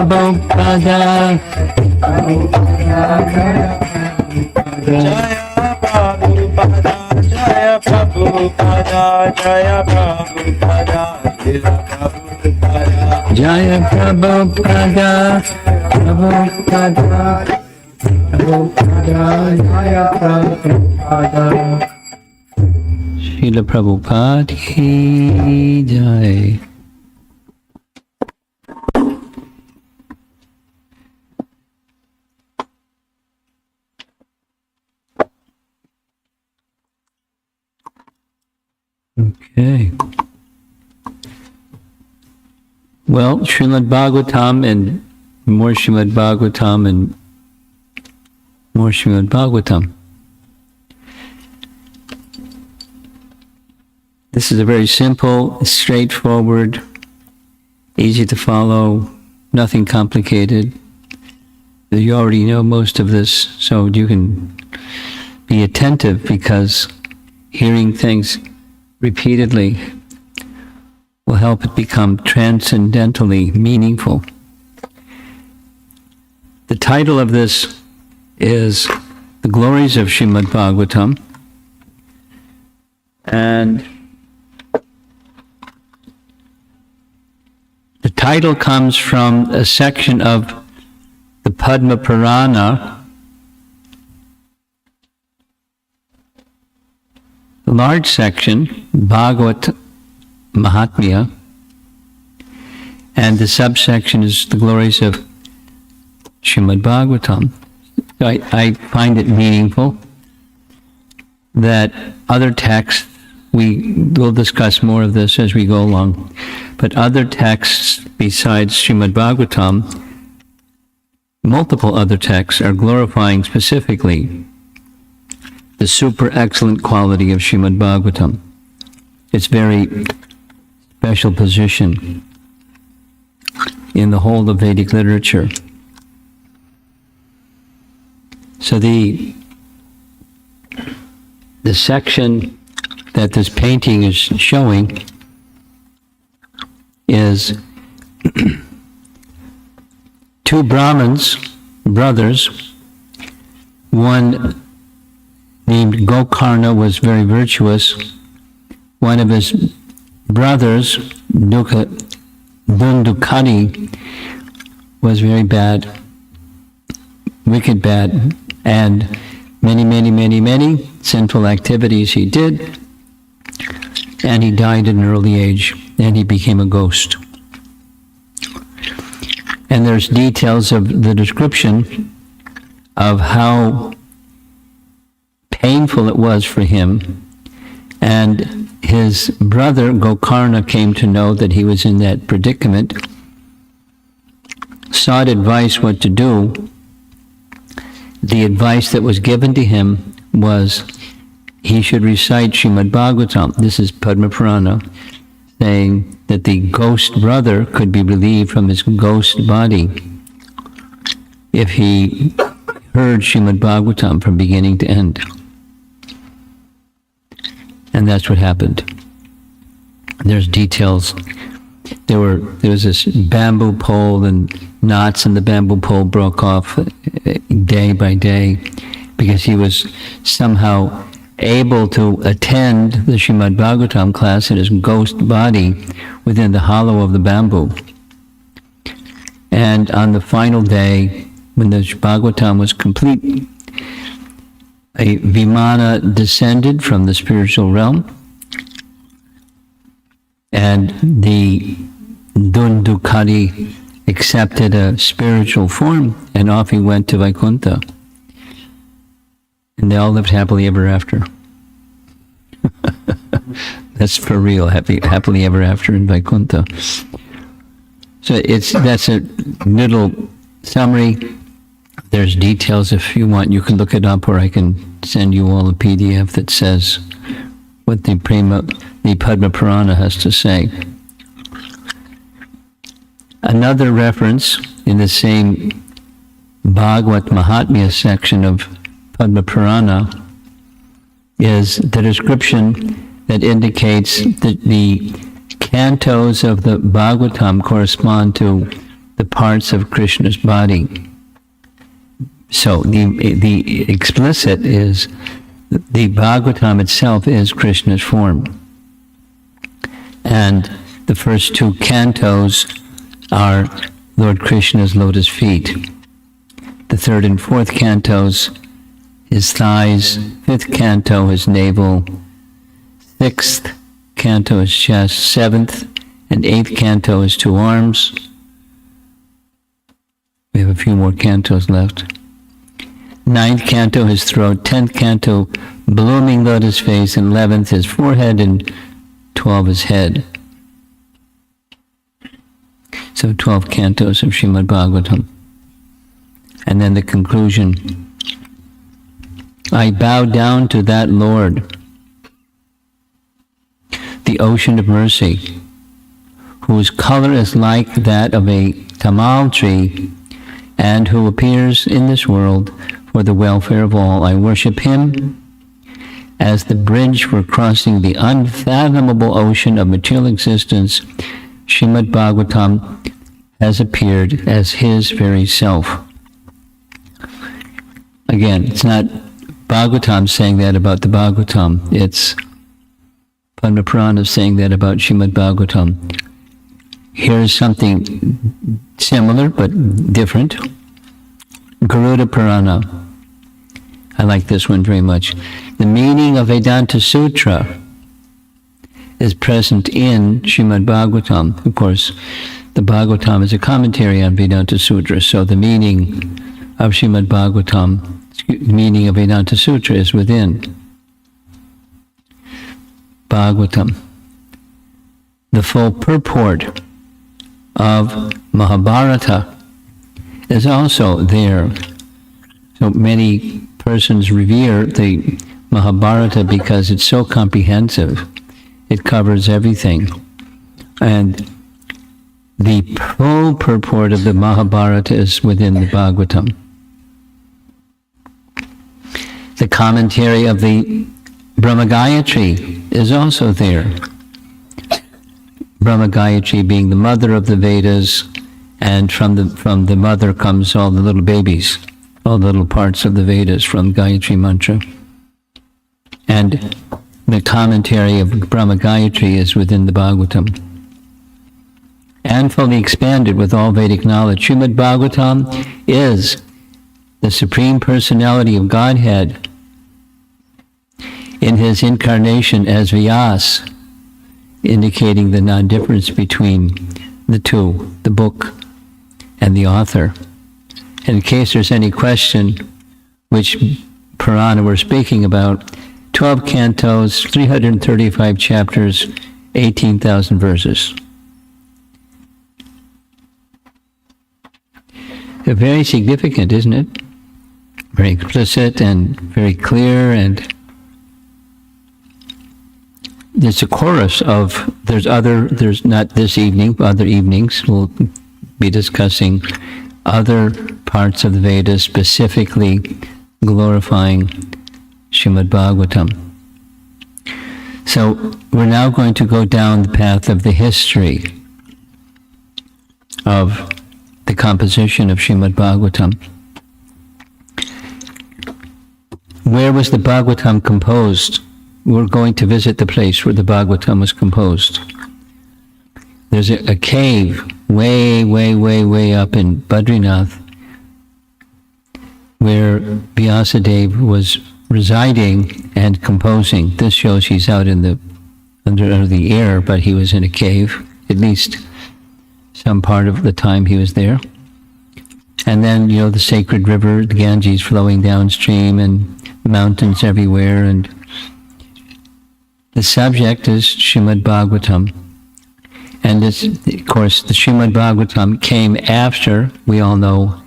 Prabhupada. Jaya Prabhupada, Jaya Prabhupada, Jaya Prabhupada, Prabhupada, Prabhupada, Jaya Prabhupada. Srila Prabhupada ki Jai. Okay. Well, Srimad Bhagavatam and more Srimad Bhagavatam and more Srimad Bhagavatam. This is a very simple, straightforward, easy to follow, nothing complicated. You already know most of this, so you can be attentive because hearing things repeatedly will help it become transcendentally meaningful. The title of this is The Glories of Srimad Bhagavatam, and the title comes from a section of the Padma Purana, the large section, Bhagavat Mahatmya, and the subsection is the glories of Srimad Bhagavatam. I find it meaningful that other texts, we will discuss more of this as we go along, but other texts besides Srimad Bhagavatam, multiple other texts are glorifying specifically the super excellent quality of Srimad Bhagavatam. Its very special position in the whole of Vedic literature. So the section that this painting is showing is two Brahmins, brothers. One named Gokarna was very virtuous. One of his brothers, Dundukani, was very bad, wicked bad, and many sinful activities he did, and he died at an early age, and he became a ghost. And there's details of the description of how painful it was for him, and his brother Gokarna came to know that he was in that predicament, sought advice what to do. The advice that was given to him was he should recite Srimad Bhagavatam. This is Padma Purana, saying that the ghost brother could be relieved from his ghost body if he heard Srimad Bhagavatam from beginning to end. And that's what happened. There's details. There was this bamboo pole, and knots in the bamboo pole broke off day by day because he was somehow able to attend the Srimad Bhagavatam class in his ghost body within the hollow of the bamboo. And on the final day, when the Bhagavatam was complete, a Vimana descended from the spiritual realm, and the Dundukadi accepted a spiritual form, and off he went to Vaikuntha. And they all lived happily ever after. That's for real, happily ever after in Vaikuntha. So that's a little summary. There's details if you want. You can look it up, or I can send you all a PDF that says what the Padma Purana has to say. Another reference in the same Bhagavat Mahatmya section of Padma Purana is the description that indicates that the cantos of the Bhagavatam correspond to the parts of Krishna's body. So the explicit is, the Bhagavatam itself is Krishna's form. And the first two cantos are Lord Krishna's lotus feet. The third and fourth cantos, his thighs. Fifth canto, his navel. Sixth canto, his chest. Seventh and eighth canto, his two arms. We have a few more cantos left. Ninth canto, his throat. 10th canto, blooming lotus face. And 11th, his forehead. And 12, his head. So 12 cantos of Srimad Bhagavatam. And then the conclusion. I bow down to that Lord, the ocean of mercy, whose color is like that of a tamal tree, and who appears in this world for the welfare of all. I worship him as the bridge for crossing the unfathomable ocean of material existence. Srimad Bhagavatam has appeared as his very self. Again, it's not Bhagavatam saying that about the Bhagavatam. It's Padma Purana saying that about Srimad Bhagavatam. Here's something similar but different. Garuda Purana. I like this one very much. The meaning of Vedanta Sutra is present in Srimad Bhagavatam. Of course, the Bhagavatam is a commentary on Vedanta Sutra, so the meaning of Srimad Bhagavatam, the meaning of Vedanta Sutra is within Bhagavatam. The full purport of Mahabharata is also there. So many persons revere the Mahabharata because it's so comprehensive. It covers everything. And the full purport of the Mahabharata is within the Bhagavatam. The commentary of the Brahma Gayatri is also there. Brahma Gayatri being the mother of the Vedas, and from the mother comes all the little babies, all the little parts of the Vedas from Gayatri Mantra. And the commentary of Brahma Gayatri is within the Bhagavatam. And fully expanded with all Vedic knowledge. Srimad Bhagavatam is the Supreme Personality of Godhead in his incarnation as Vyas, indicating the non-difference between the two, the book and the author. And in case there's any question, which Purana we're speaking about, 12 cantos, 335 chapters, 18,000 verses. They're very significant, isn't it? Very explicit and very clear, and there's a chorus of, there's not this evening, other evenings, we'll be discussing other parts of the Vedas, specifically glorifying Srimad Bhagavatam. So we're now going to go down the path of the history of the composition of Srimad Bhagavatam. Where was the Bhagavatam composed? We're going to visit the place where the Bhagavatam was composed. There's a cave way, way, way, way up in Badrinath where Vyasadeva was residing and composing. This shows he's out in the under the air, but he was in a cave, at least some part of the time he was there. And then, the sacred river, the Ganges, flowing downstream, and mountains everywhere, and the subject is Srimad Bhagavatam. And this, of course, the Srimad Bhagavatam came after, we all know,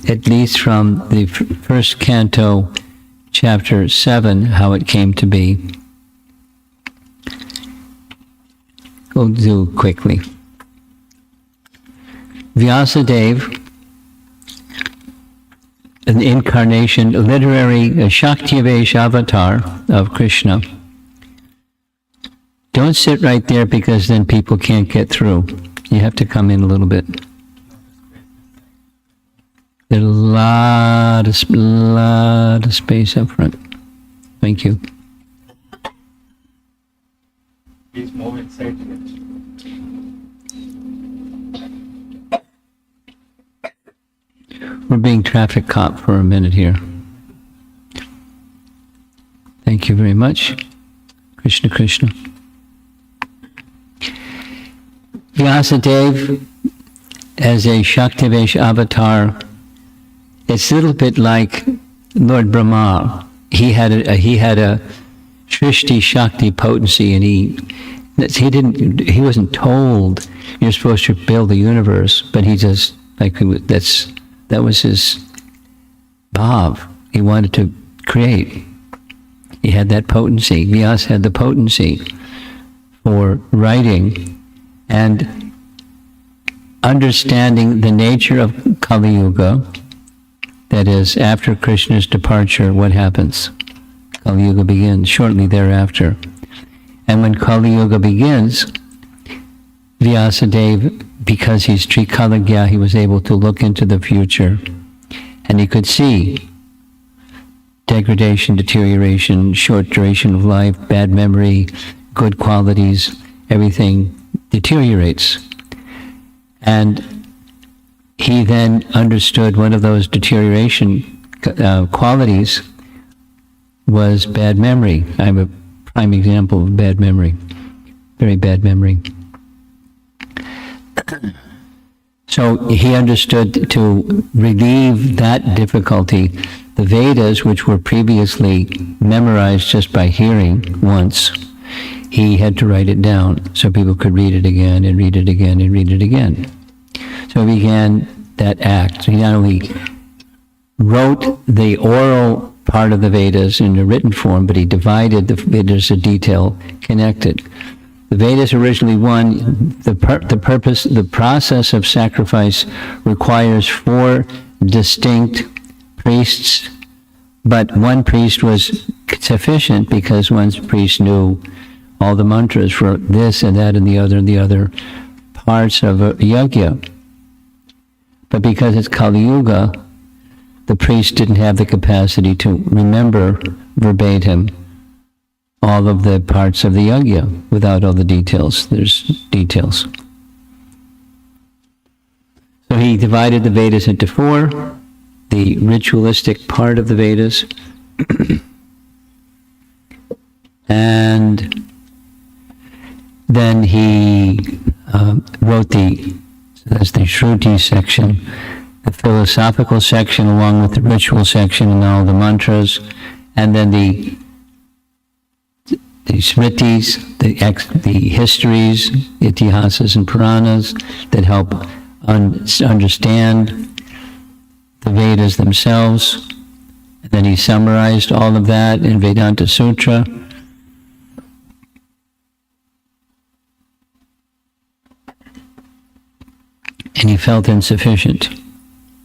at least from the first canto, chapter 7, how it came to be. We'll do quickly. Vyasadeva, an incarnation, literary Shaktivesh avatar of Krishna. Don't sit right there because then people can't get through. You have to come in a little bit. lot of space up front. Thank you. Please move inside. We're being traffic cop for a minute here. Thank you very much. Krishna Krishna. Vyasadeva, as a Shaktivesh avatar, it's a little bit like Lord Brahma. He had a Shrishti Shakti potency, and he wasn't told you're supposed to build the universe, but he just that was his bhav. He wanted to create. He had that potency. Vyas had the potency for writing and understanding the nature of Kali Yuga. That is, after Krishna's departure, what happens? Kali Yuga begins shortly thereafter. And when Kali Yuga begins, Vyasadeva, because he's Trikalagya, he was able to look into the future, and he could see degradation, deterioration, short duration of life, bad memory, good qualities, everything deteriorates. And he then understood one of those deterioration qualities was bad memory. I'm a prime example of bad memory, very bad memory. So he understood to relieve that difficulty, the Vedas, which were previously memorized just by hearing once, he had to write it down so people could read it again and read it again and read it again. So he began that act. He not only wrote the oral part of the Vedas in a written form, but he divided the Vedas in detail, connected. The Vedas originally the process of sacrifice requires 4 distinct priests, but one priest was sufficient because one priest knew all the mantras for this and that and the other parts of a yajna. But because it's Kali Yuga, the priest didn't have the capacity to remember verbatim all of the parts of the yajna without all the details. There's details. So he divided the Vedas into 4, the ritualistic part of the Vedas, and then he wrote that's the Shruti section, the philosophical section along with the ritual section and all the mantras, and then the smritis, the histories, itihasas and puranas that help understand the Vedas themselves. And then he summarized all of that in Vedanta Sutra. And he felt insufficient.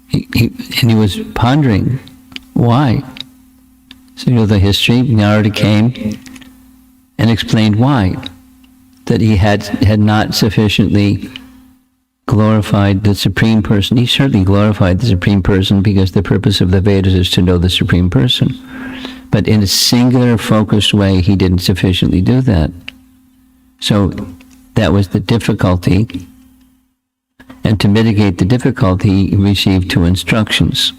He was pondering why. So the history, Narada came and explained why. That he had not sufficiently glorified the Supreme Person. He certainly glorified the Supreme Person because the purpose of the Vedas is to know the Supreme Person. But in a singular, focused way, he didn't sufficiently do that. So that was the difficulty. And to mitigate the difficulty, he received 2 instructions.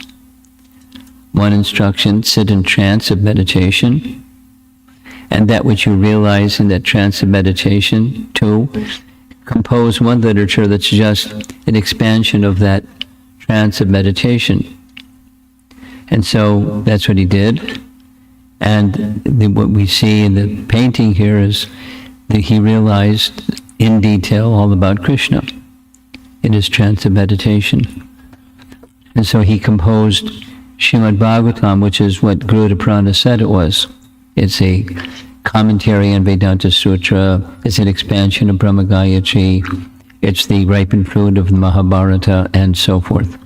One instruction, sit in trance of meditation, and that which you realize in that trance of meditation. 2, compose one literature that's just an expansion of that trance of meditation. And so that's what he did. And what we see in the painting here is that he realized in detail all about Krishna in his trance of meditation. And so he composed Srimad Bhagavatam, which is what Garuda Purana said it was. It's a commentary on Vedanta Sutra. It's an expansion of Brahma Gayatri. It's the ripened fruit of the Mahabharata, and so forth.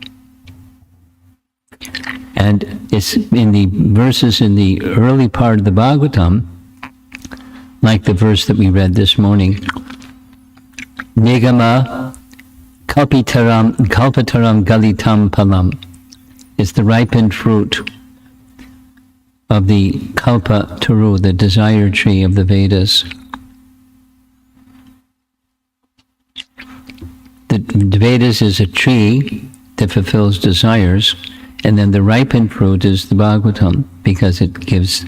And it's in the verses in the early part of the Bhagavatam, like the verse that we read this morning, Nigama kalpataram galitam palam. It's the ripened fruit of the kalpa taru, the desire tree of the Vedas. The Vedas is a tree that fulfills desires, and then the ripened fruit is the Bhagavatam, because it gives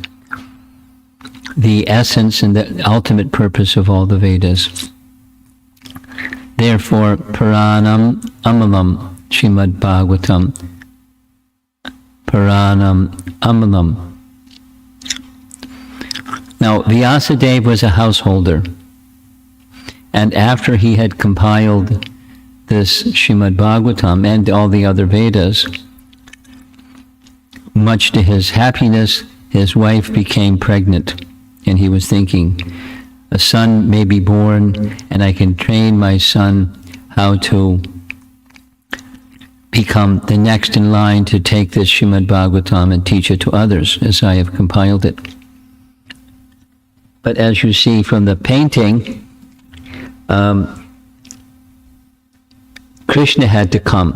the essence and the ultimate purpose of all the Vedas. Therefore, Puranam Amalam, Srimad Bhagavatam, Puranam Amalam. Now, Vyasadeva was a householder, and after he had compiled this Srimad Bhagavatam and all the other Vedas, much to his happiness, his wife became pregnant, and he was thinking, a son may be born, and I can train my son how to become the next in line to take this Srimad Bhagavatam and teach it to others, as I have compiled it. But as you see from the painting, Krishna had to come.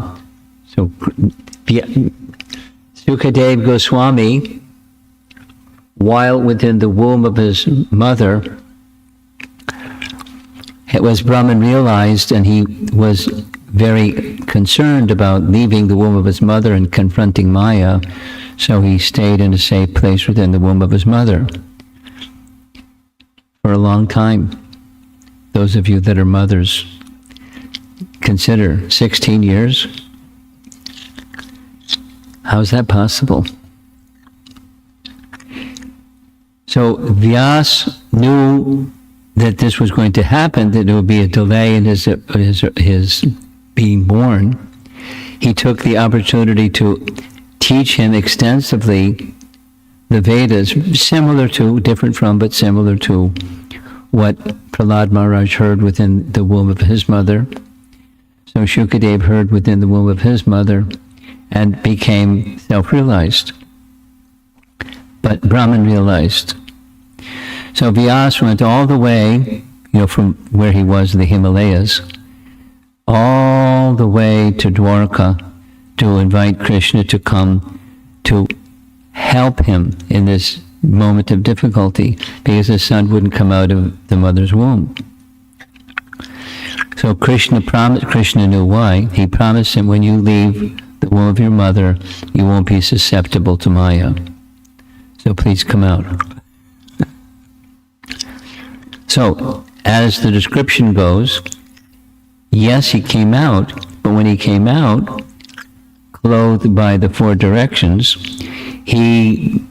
So Sukadeva Goswami, while within the womb of his mother, it was Brahman realized, and he was very concerned about leaving the womb of his mother and confronting Maya, so he stayed in a safe place within the womb of his mother for a long time. Those of you that are mothers, consider 16 years. How is that possible? So Vyas knew that this was going to happen, that there would be a delay in his being born. He took the opportunity to teach him extensively the Vedas, different from, but similar to what Prahlad Maharaj heard within the womb of his mother. So Shukadeva heard within the womb of his mother and became self-realized. But Brahman realized. So Vyas went all the way, from where he was in the Himalayas, all the way to Dwarka to invite Krishna to come to help him in this moment of difficulty, because his son wouldn't come out of the mother's womb. So Krishna knew why. He promised him, when you leave the womb of your mother, you won't be susceptible to Maya. So please come out. So, as the description goes, yes, he came out, but when he came out, clothed by the four directions, he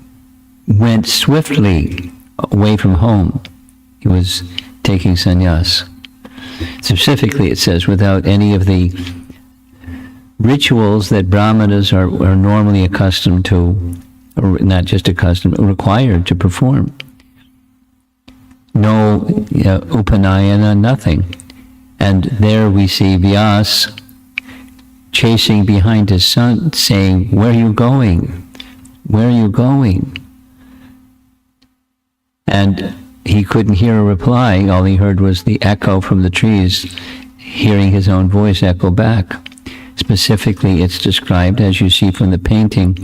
went swiftly away from home. He was taking sannyas. Specifically, it says, without any of the rituals that brahmanas are normally accustomed to, or not just accustomed, required to perform. No upanayana, nothing. And there we see Vyas chasing behind his son, saying, "Where are you going? Where are you going?" And he couldn't hear a reply. All he heard was the echo from the trees, hearing his own voice echo back. Specifically, it's described, as you see from the painting,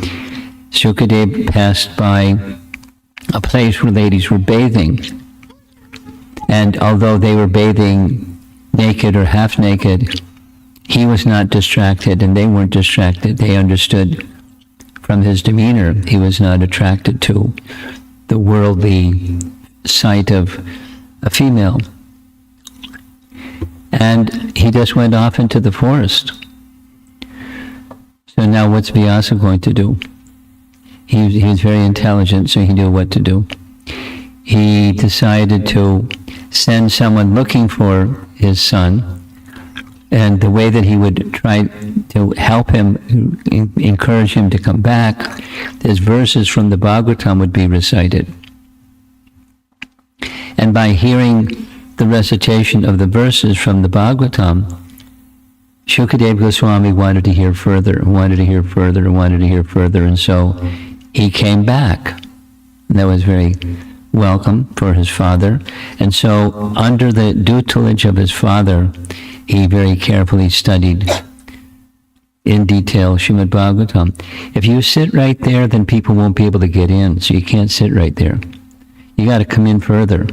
Shukadeva passed by a place where ladies were bathing. And although they were bathing naked or half naked, he was not distracted and they weren't distracted. They understood from his demeanor he was not attracted to the worldly sight of a female. And he just went off into the forest. So now what's Vyasa going to do? He was very intelligent, so he knew what to do. He decided to send someone looking for his son, and the way that he would try to help him, encourage him to come back, his verses from the Bhagavatam would be recited. And by hearing the recitation of the verses from the Bhagavatam, Shukadeva Goswami wanted to hear further, and so he came back. And that was very welcome for his father. And so, under the tutelage of his father, he very carefully studied in detail Srimad Bhagavatam. If you sit right there, then people won't be able to get in, so you can't sit right there. You got to come in further.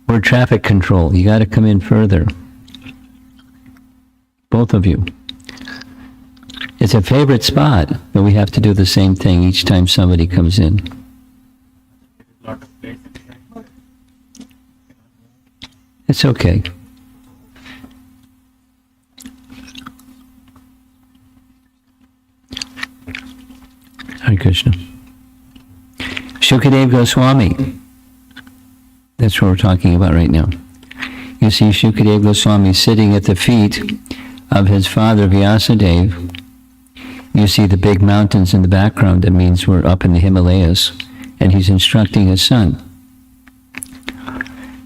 We're traffic control. You got to come in further. Both of you. It's a favorite spot, but we have to do the same thing each time somebody comes in. Lot of place inside. It's okay. Hare Krishna. Shukadev Goswami. That's what we're talking about right now. You see Shukadev Goswami sitting at the feet of his father Vyasadeva. You see the big mountains in the background. That means we're up in the Himalayas. And he's instructing his son.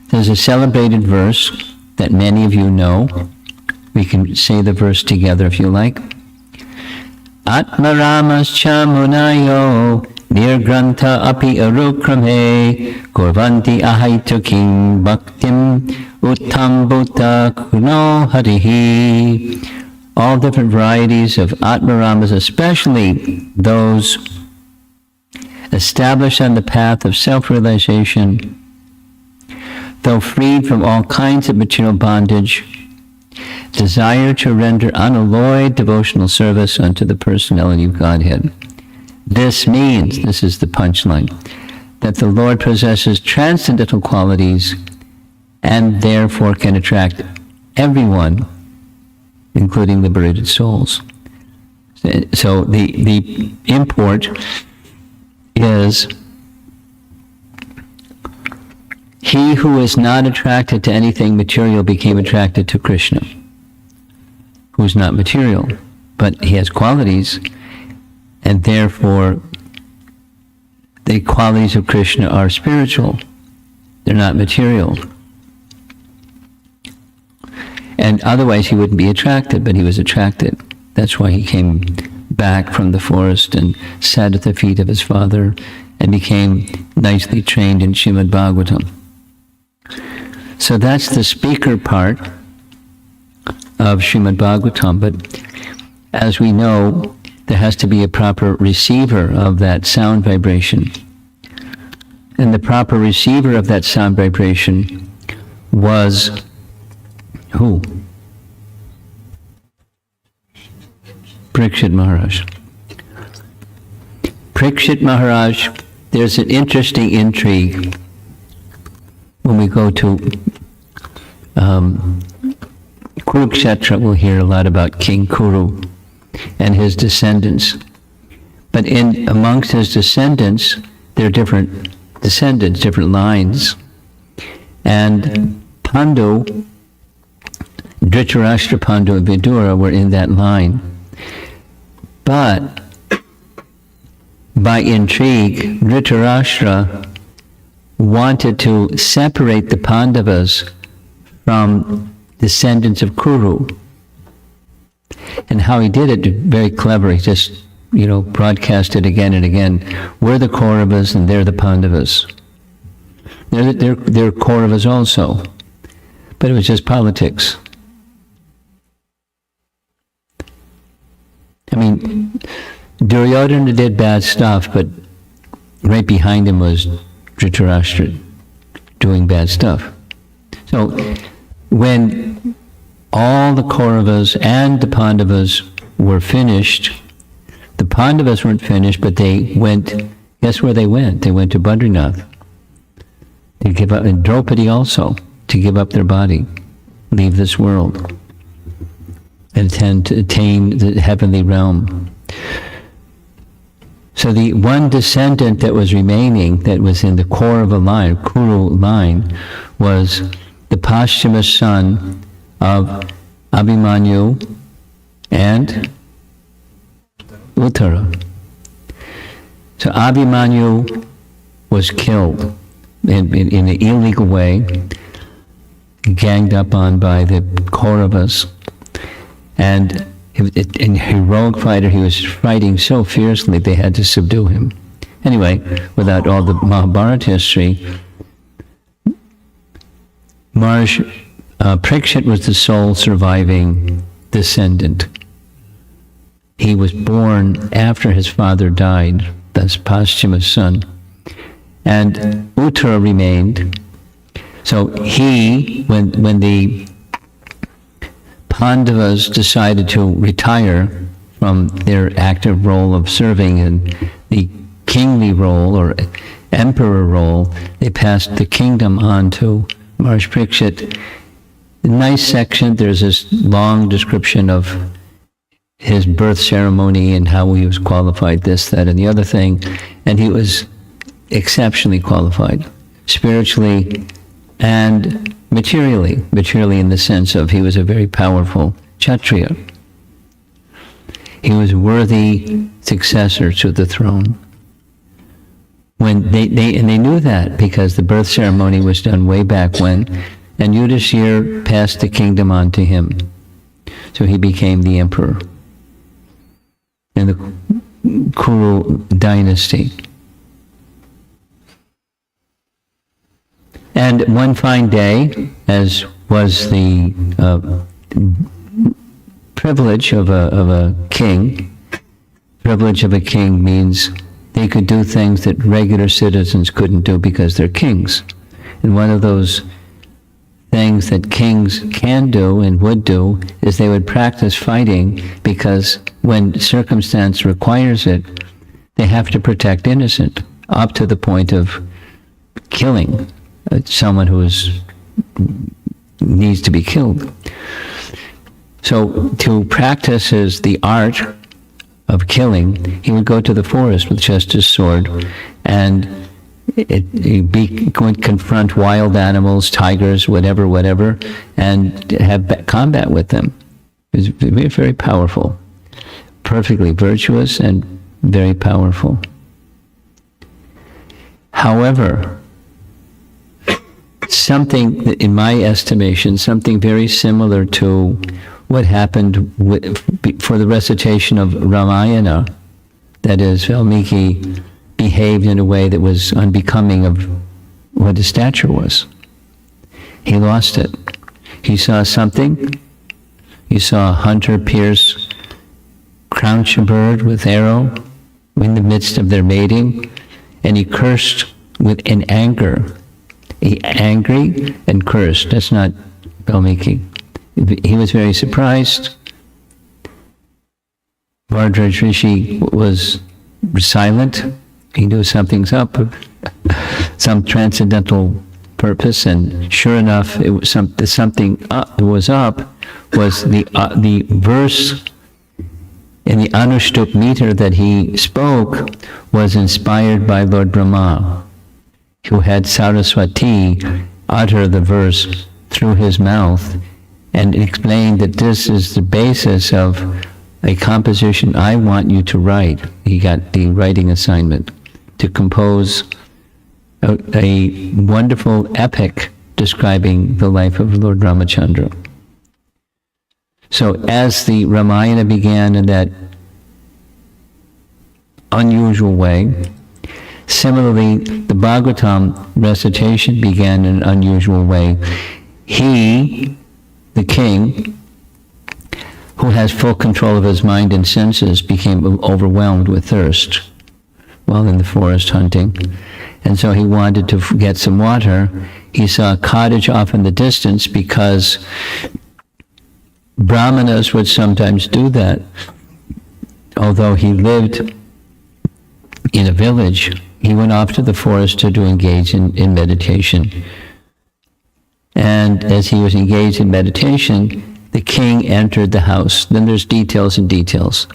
There's a celebrated verse that many of you know. We can say the verse together if you like. Atmaramascha munayo nirgrantha api arukrame korvanti ahaitukim bhaktim uttam bhuta kuno harihi. All different varieties of Atmaramas, especially those established on the path of self-realization, though freed from all kinds of material bondage, desire to render unalloyed devotional service unto the personality of Godhead. This means, this is the punchline, that the Lord possesses transcendental qualities and therefore can attract everyone, including liberated souls. So the import is, he who is not attracted to anything material became attracted to Krishna, who's not material, but he has qualities, and therefore the qualities of Krishna are spiritual. They're not material. And otherwise he wouldn't be attracted, but he was attracted. That's why he came back from the forest and sat at the feet of his father and became nicely trained in Srimad Bhagavatam. So that's the speaker part of Srimad Bhagavatam, but as we know, there has to be a proper receiver of that sound vibration. And the proper receiver of that sound vibration was who? Parikshit Maharaj. Parikshit Maharaj, there's an interesting intrigue when we go to Kurukshetra. We'll hear a lot about King Kuru and his descendants. But amongst his descendants, there are different descendants, different lines. And Pandu, Dhritarashtra, Pandu, and Vidura were in that line. But by intrigue, Dhritarashtra wanted to separate the Pandavas from descendants of Kuru. And how he did it, very clever. He just, broadcast it again and again. We're the Kauravas and they're the Pandavas. They're Kauravas also. But it was just politics. I mean, Duryodhana did bad stuff, but right behind him was Dhritarashtra doing bad stuff. So when all the Kauravas and the Pandavas were finished, the Pandavas weren't finished, but they went, guess where they went? They went to Badrinath to give up, and Draupadi also, to give up their body, leave this world, and attain the heavenly realm. So the one descendant that was remaining, that was in the Kaurava line, Kuru line, was the posthumous son of Abhimanyu and Uttara. So Abhimanyu was killed in an illegal way, ganged up on by the Kauravas. And in heroic fighter, he was fighting so fiercely they had to subdue him. Anyway, without all the Mahabharata history, Parikshit was the sole surviving descendant he was born after his father died, thus posthumous son. And Uttara remained. So he, when the Pandavas decided to retire from their active role of serving in the kingly role or emperor role, they passed the kingdom on to Maharaj Parikshit. A nice section, there's this long description of his birth ceremony and how he was qualified, this, that, and the other thing. And he was exceptionally qualified, spiritually and materially in the sense of he was a very powerful Kshatriya. He was a worthy successor to the throne. When they knew that because the birth ceremony was done way back when, and Yudhishthira passed the kingdom on to him. So he became the emperor in the Kuru dynasty. And one fine day, as was the privilege of a king, privilege of a king means they could do things that regular citizens couldn't do because they're kings. And one of those things that kings can do and would do is they would practice fighting, because when circumstance requires it, they have to protect innocent, up to the point of killing someone who needs to be killed. So to practice the art of killing, he would go to the forest with just his sword, and he'd confront wild animals, tigers, whatever, and have combat with them. It was very, very powerful, perfectly virtuous and very powerful. However, something, in my estimation, something very similar to what happened for the recitation of Ramayana, that is, Valmiki behaved in a way that was unbecoming of what his stature was. He lost it. He saw something. He saw a hunter crouch a bird with arrow in the midst of their mating, and he cursed in anger. He angry and cursed. That's not Valmiki. He was very surprised. Vajraj Rishi was silent. He knew something's up, some transcendental purpose, and sure enough, it was something was up. Was the verse in the Anushtup meter that he spoke was inspired by Lord Brahma, who had Saraswati utter the verse through his mouth and explained that this is the basis of a composition I want you to write. He got the writing assignment to compose a wonderful epic describing the life of Lord Ramachandra. So as the Ramayana began in that unusual way, similarly, the Bhagavatam recitation began in an unusual way. He, the king, who has full control of his mind and senses, became overwhelmed with thirst while in the forest hunting. And so he wanted to get some water. He saw a cottage off in the distance, because Brahmanas would sometimes do that. Although he lived in a village, he went off to the forest to engage in meditation. And as he was engaged in meditation, the king entered the house. Then there's details and details.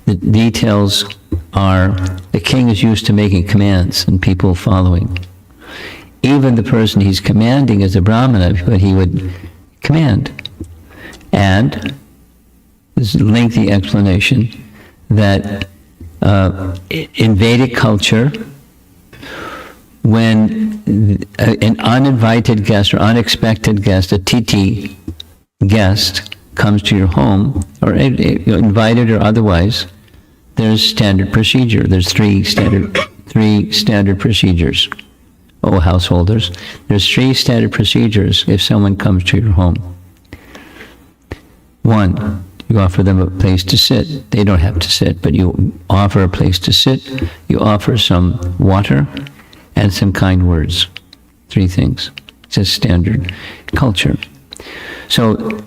The details are, the king is used to making commands and people following. Even the person he's commanding is a Brahmana, but he would command. And there's a lengthy explanation that in Vedic culture, when an uninvited guest or unexpected guest, a titi guest, comes to your home, or invited or otherwise, there's standard procedure. There's three standard procedures. Oh, householders, there's 3 standard procedures if someone comes to your home. 1, You offer them a place to sit. They don't have to sit, but you offer a place to sit. You offer some water and some kind words. 3 things. It's a standard culture. So,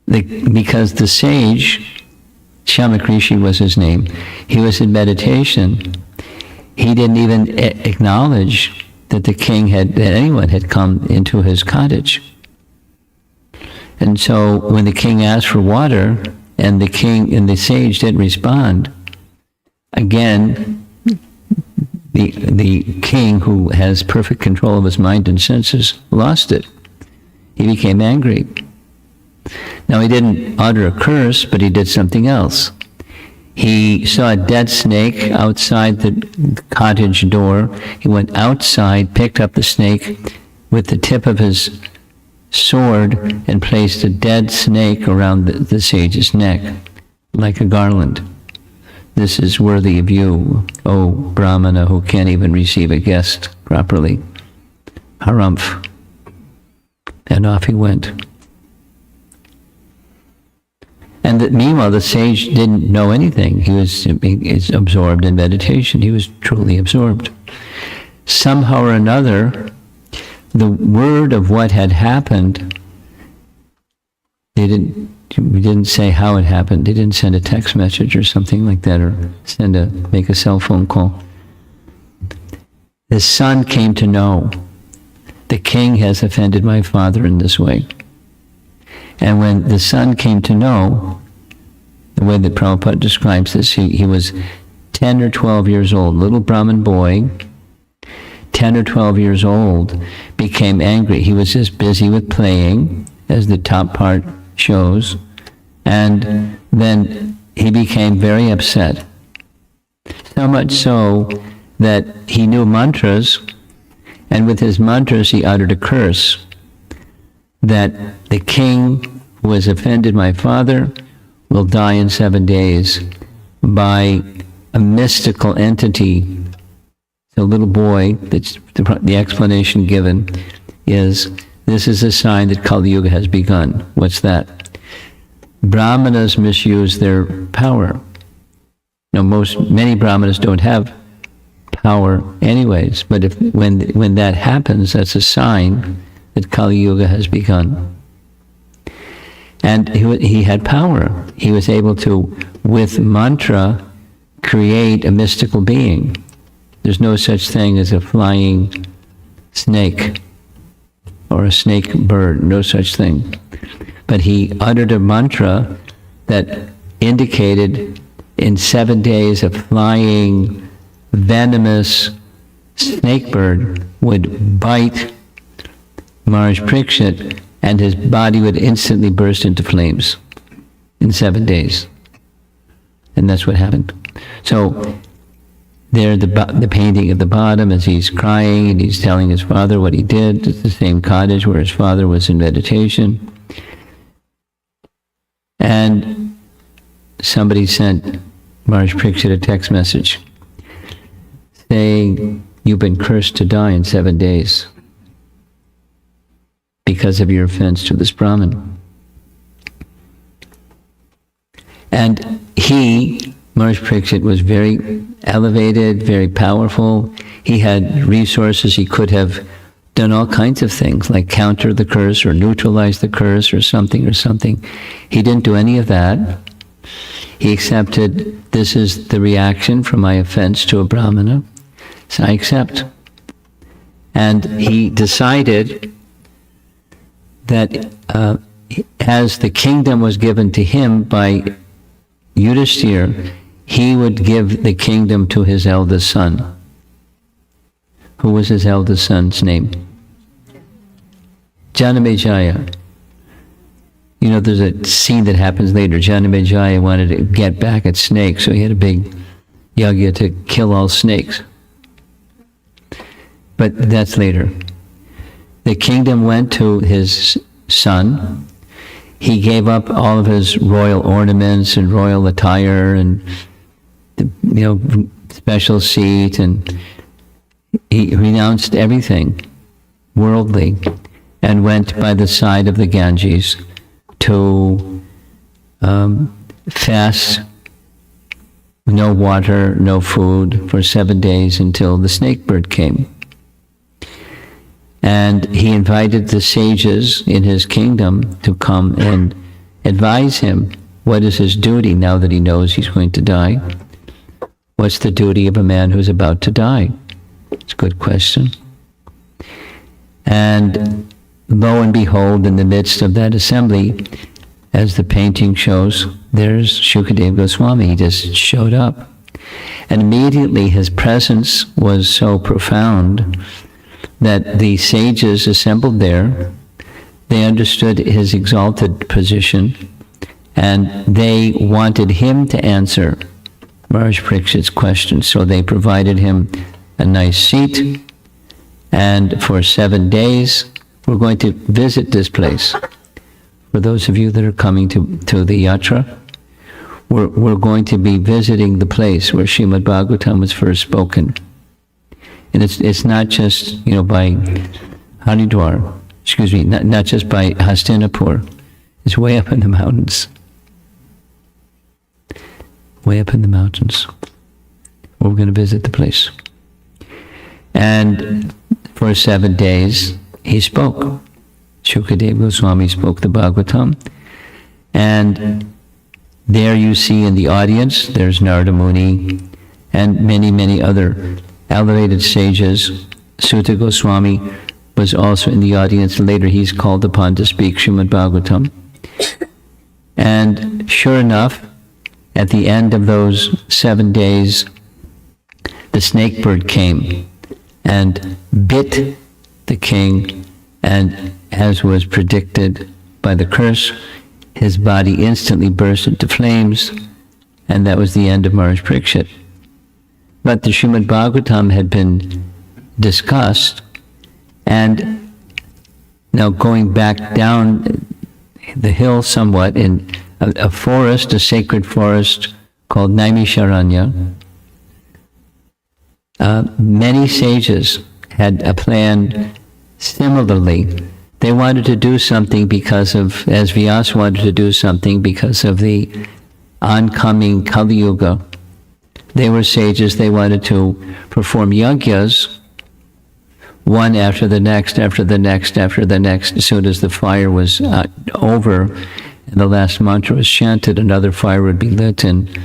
because the sage, Shamak Rishi was his name, he was in meditation. He didn't even acknowledge that that anyone had come into his cottage. And so when the king asked for water, and the sage didn't respond, again, the king, who has perfect control of his mind and senses, lost it. He became angry. Now, he didn't utter a curse, but he did something else. He saw a dead snake outside the cottage door. He went outside, picked up the snake with the tip of his sword, and placed a dead snake around the sage's neck, like a garland. This is worthy of you, O Brahmana, who can't even receive a guest properly. Harumph. And off he went. And meanwhile, the sage didn't know anything. He was absorbed in meditation. He was truly absorbed. Somehow or another, the word of what had happened, we didn't say how it happened. They didn't send a text message or something like that, or make a cell phone call. The son came to know, the king has offended my father in this way. And when the son came to know, the way that Prabhupada describes this, he was 10 or 12 years old, little Brahmin boy, 10 or 12 years old, became angry. He was just busy with playing, as the top part shows, and then he became very upset. So much so that he knew mantras, and with his mantras he uttered a curse that the king who has offended my father will die in 7 days by a mystical entity. The little boy, that's the explanation given is, this is a sign that Kali Yuga has begun. What's that? Brahmanas misuse their power. Now, many Brahmanas don't have power anyways, but when that happens, that's a sign that Kali Yuga has begun. And he had power. He was able to, with mantra, create a mystical being. There's no such thing as a flying snake or a snake bird, no such thing. But he uttered a mantra that indicated in 7 days a flying, venomous snake bird would bite Maharaj Parikshit, and his body would instantly burst into flames in 7 days. And that's what happened. So there, the painting at the bottom, as he's crying and he's telling his father what he did. It's the same cottage where his father was in meditation. And somebody sent Maharaj Parikshit a text message saying, "You've been cursed to die in 7 days because of your offense to this Brahmin." And Maharaj Parikshit, was very elevated, very powerful. He had resources. He could have done all kinds of things, like counter the curse or neutralize the curse or something. He didn't do any of that. He accepted, this is the reaction from my offense to a Brahmana, so I accept. And he decided that as the kingdom was given to him by Yudhishthira, he would give the kingdom to his eldest son. Who was his eldest son's name? Janamejaya. You know, there's a scene that happens later. Janamejaya wanted to get back at snakes, so he had a big yagya to kill all snakes. But that's later. The kingdom went to his son. He gave up all of his royal ornaments and royal attire and, special seat, and he renounced everything worldly and went by the side of the Ganges to fast, no water, no food for 7 days until the snake bird came. And he invited the sages in his kingdom to come and advise him what is his duty now that he knows he's going to die. What's the duty of a man who's about to die? It's a good question. And lo and behold, in the midst of that assembly, as the painting shows, there's Shukadeva Goswami. He just showed up. And immediately his presence was so profound that the sages assembled there, they understood his exalted position, and they wanted him to answer Maharaj Parikshit's question. So they provided him a nice seat, and for 7 days, we're going to visit this place. For those of you that are coming to the yatra, we're going to be visiting the place where Srimad Bhagavatam was first spoken. And it's not just, by Haridwar, not just by Hastinapur. It's way up in the mountains. Way up in the mountains. We're going to visit the place. And for 7 days, he spoke. Shukadeva Goswami spoke the Bhagavatam. And there you see in the audience, there's Narada Muni and many, many other elevated sages. Sutta Goswami was also in the audience. Later he's called upon to speak Srimad Bhagavatam. And sure enough, at the end of those 7 days, the snake bird came and bit the king, and as was predicted by the curse, his body instantly burst into flames, and that was the end of Maharaj Parikshit. But the Srimad Bhagavatam had been discussed, and now going back down the hill somewhat in a forest, a sacred forest called Naimisharanya, many sages had a plan similarly. They wanted to do something because of, as Vyasa wanted to do something because of the oncoming Kali Yuga. They were sages, they wanted to perform yagyas, one after the next, after the next, after the next. As soon as the fire was over and the last mantra was chanted, another fire would be lit and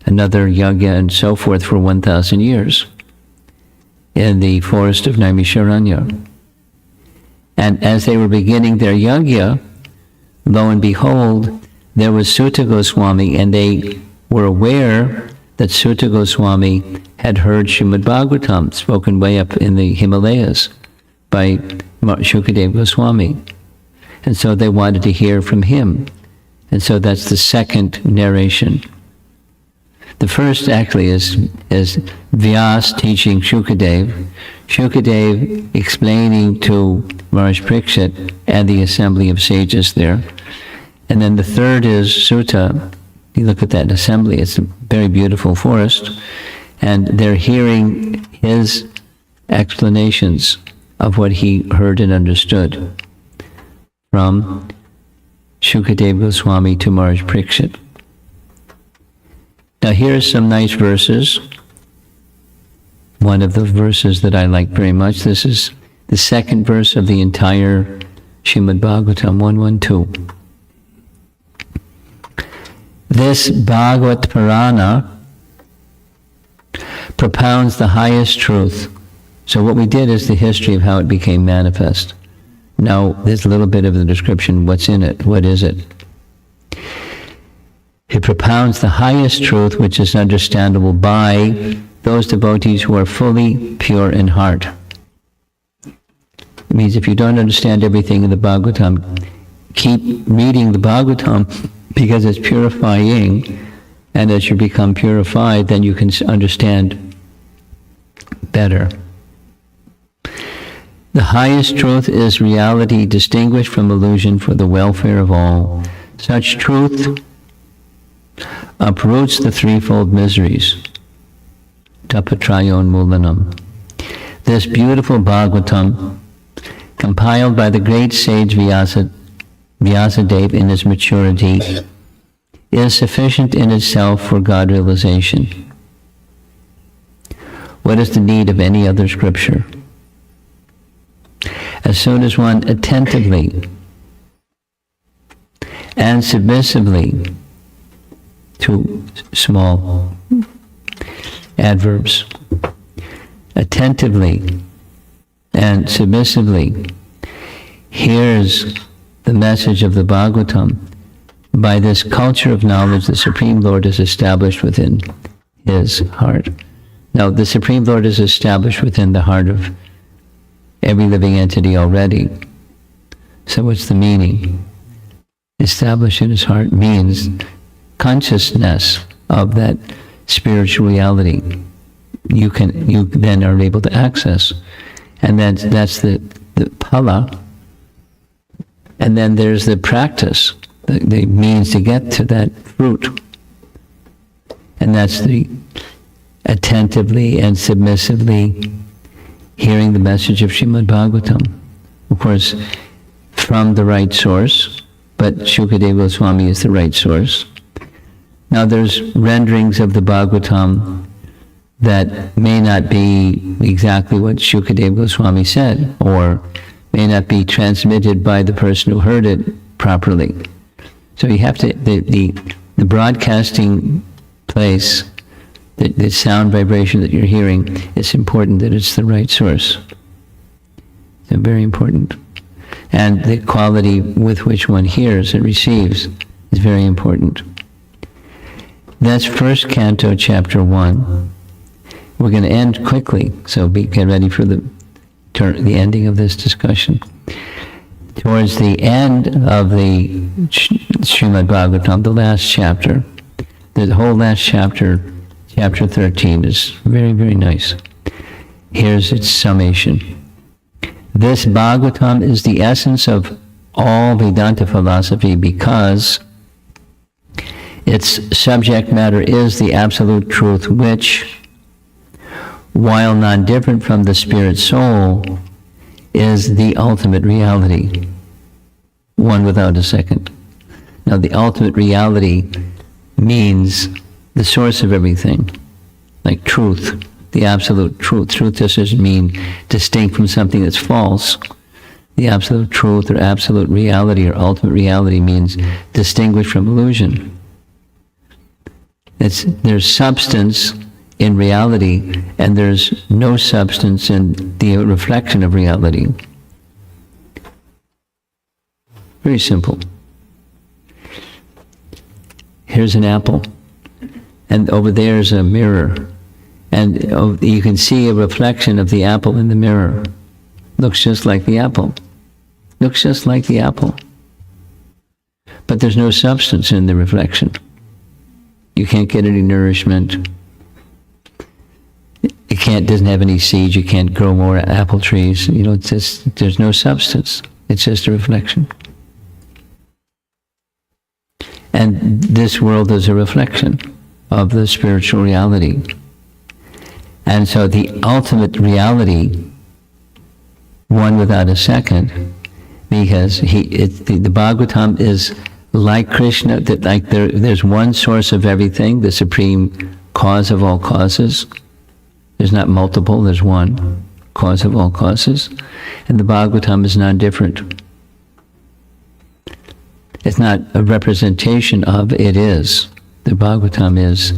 another yagya and so forth for 1,000 years in the forest of Naimisharanya. And as they were beginning their yagya, lo and behold, there was Sutta Goswami, and they were aware that Sutta Goswami had heard Srimad Bhagavatam spoken way up in the Himalayas by Shukadeva Goswami. And so they wanted to hear from him. And so that's the second narration. The first actually is Vyas teaching Shukadev, Shukadev explaining to Maharaj Parikshit and the assembly of sages there. And then the third is Sutta. You look at that assembly, it's a very beautiful forest, and they're hearing his explanations of what he heard and understood from Shukadeva Goswami to Maharaj Parikshit. Now here's some nice verses. One of the verses that I like very much, this is the second verse of the entire Srimad Bhagavatam, 112. This Bhagavat Purana propounds the highest truth. So what we did is the history of how it became manifest. Now, there's a little bit of the description, what's in it, what is it? It propounds the highest truth which is understandable by those devotees who are fully pure in heart. It means if you don't understand everything in the Bhagavatam, keep reading the Bhagavatam because it's purifying, and as you become purified, then you can understand better. The highest truth is reality distinguished from illusion for the welfare of all. Such truth uproots the threefold miseries. Tapatrayon Mulanam. This beautiful Bhagavatam, compiled by the great sage Vyasadeva in his maturity, is sufficient in itself for God realization. What is the need of any other scripture? As soon as one attentively and submissively, two small adverbs, attentively and submissively hears the message of the Bhagavatam, by this culture of knowledge, the Supreme Lord is established within his heart. Now, the Supreme Lord is established within the heart of every living entity already. So what's the meaning? Established in his heart means consciousness of that spiritual reality. You then are able to access. And that's the phala. And then there's the practice, the means to get to that fruit. And that's the attentively and submissively hearing the message of Srimad Bhagavatam. Of course, from the right source, but Shukadeva Goswami is the right source. Now there's renderings of the Bhagavatam that may not be exactly what Shukadeva Goswami said, or may not be transmitted by the person who heard it properly. So you have to, the broadcasting place, the sound vibration that you're hearing, it's important that it's the right source. It's very important. And the quality with which one hears and receives is very important. That's first canto, chapter 1. We're going to end quickly, so get ready for the ending of this discussion. Towards the end of the Srimad Bhagavatam, the last chapter, the whole last chapter, chapter 13, is very, very nice. Here's its summation. This Bhagavatam is the essence of all Vedanta philosophy because its subject matter is the absolute truth which, while non-different from the spirit soul, is the ultimate reality, one without a second. Now, the ultimate reality means the source of everything, like truth, the absolute truth. Truth just doesn't mean distinct from something that's false. The absolute truth or absolute reality or ultimate reality means distinguished from illusion. There's substance in reality, and there's no substance in the reflection of reality. Very simple. Here's an apple, and over there is a mirror, and you can see a reflection of the apple in the mirror. Looks just like the apple. Looks just like the apple. But there's no substance in the reflection. You can't get any nourishment. It doesn't have any seeds. You can't grow more apple trees. It's just, there's no substance. It's just a reflection. And this world is a reflection of the spiritual reality. And so the ultimate reality, one without a second, because the Bhagavatam is like Krishna, that there's one source of everything, the supreme cause of all causes. There's not multiple, there's one cause of all causes. And the Bhagavatam is non-different. It's not a representation of, it is. The Bhagavatam is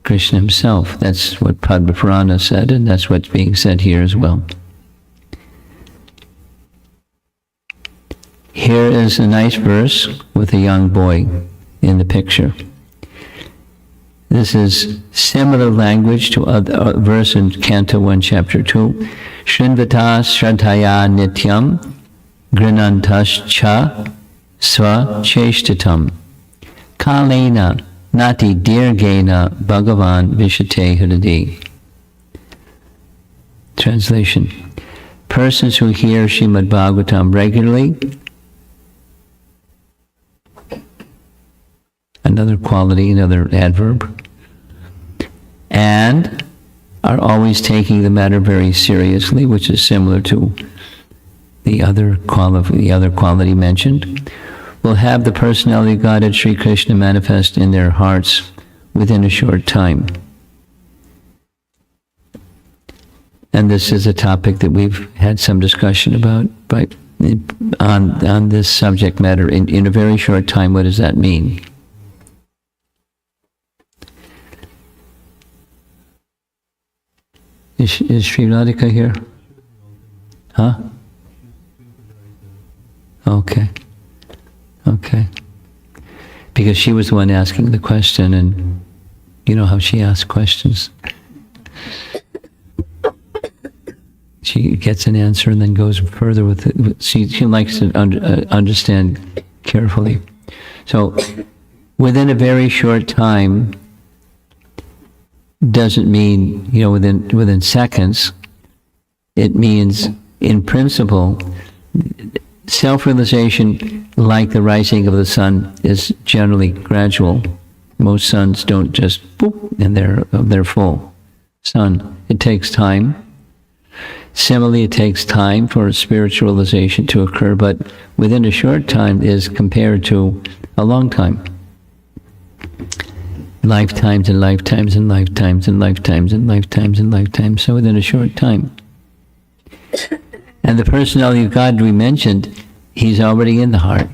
Krishna himself. That's what Padma Purana said, and that's what's being said here as well. Here is a nice verse with a young boy in the picture. This is similar language to a verse in Canto 1, Chapter 2. Shrinvata Shraddhaya Nityam Grinantascha Sva Cheshtatam Kalena Nati Dirgena Bhagavan Vishate Hridi. Translation. Persons who hear Srimad Bhagavatam regularly, another quality, another adverb, and are always taking the matter very seriously, which is similar to the other quality mentioned, will have the personality of Godhead Sri Krishna manifest in their hearts within a short time. And this is a topic that we've had some discussion about, but on this subject matter, in a very short time. What does that mean? Is Sri Radhika here? Huh? Okay. Because she was the one asking the question, and you know how she asks questions. She gets an answer and then goes further with it. She likes to understand carefully. So, within a very short time doesn't mean, within seconds. It means, in principle, self-realization, like the rising of the sun, is generally gradual. Most suns don't just boop and they're full sun. It takes time. Similarly, it takes time for spiritualization to occur, but within a short time is compared to a long time. Lifetimes and lifetimes and lifetimes and lifetimes and lifetimes and lifetimes, so within a short time. And the personality of God we mentioned, he's already in the heart.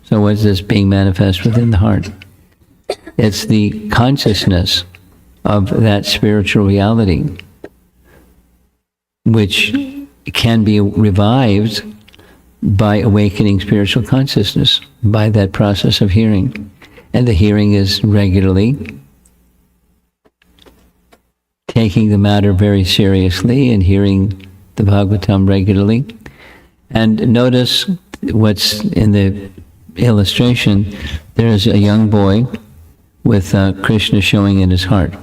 So what is this being manifest within the heart? It's the consciousness of that spiritual reality, which can be revived by awakening spiritual consciousness, by that process of hearing. And the hearing is regularly taking the matter very seriously and hearing the Bhagavatam regularly. And notice what's in the illustration. There's a young boy with Krishna showing in his heart.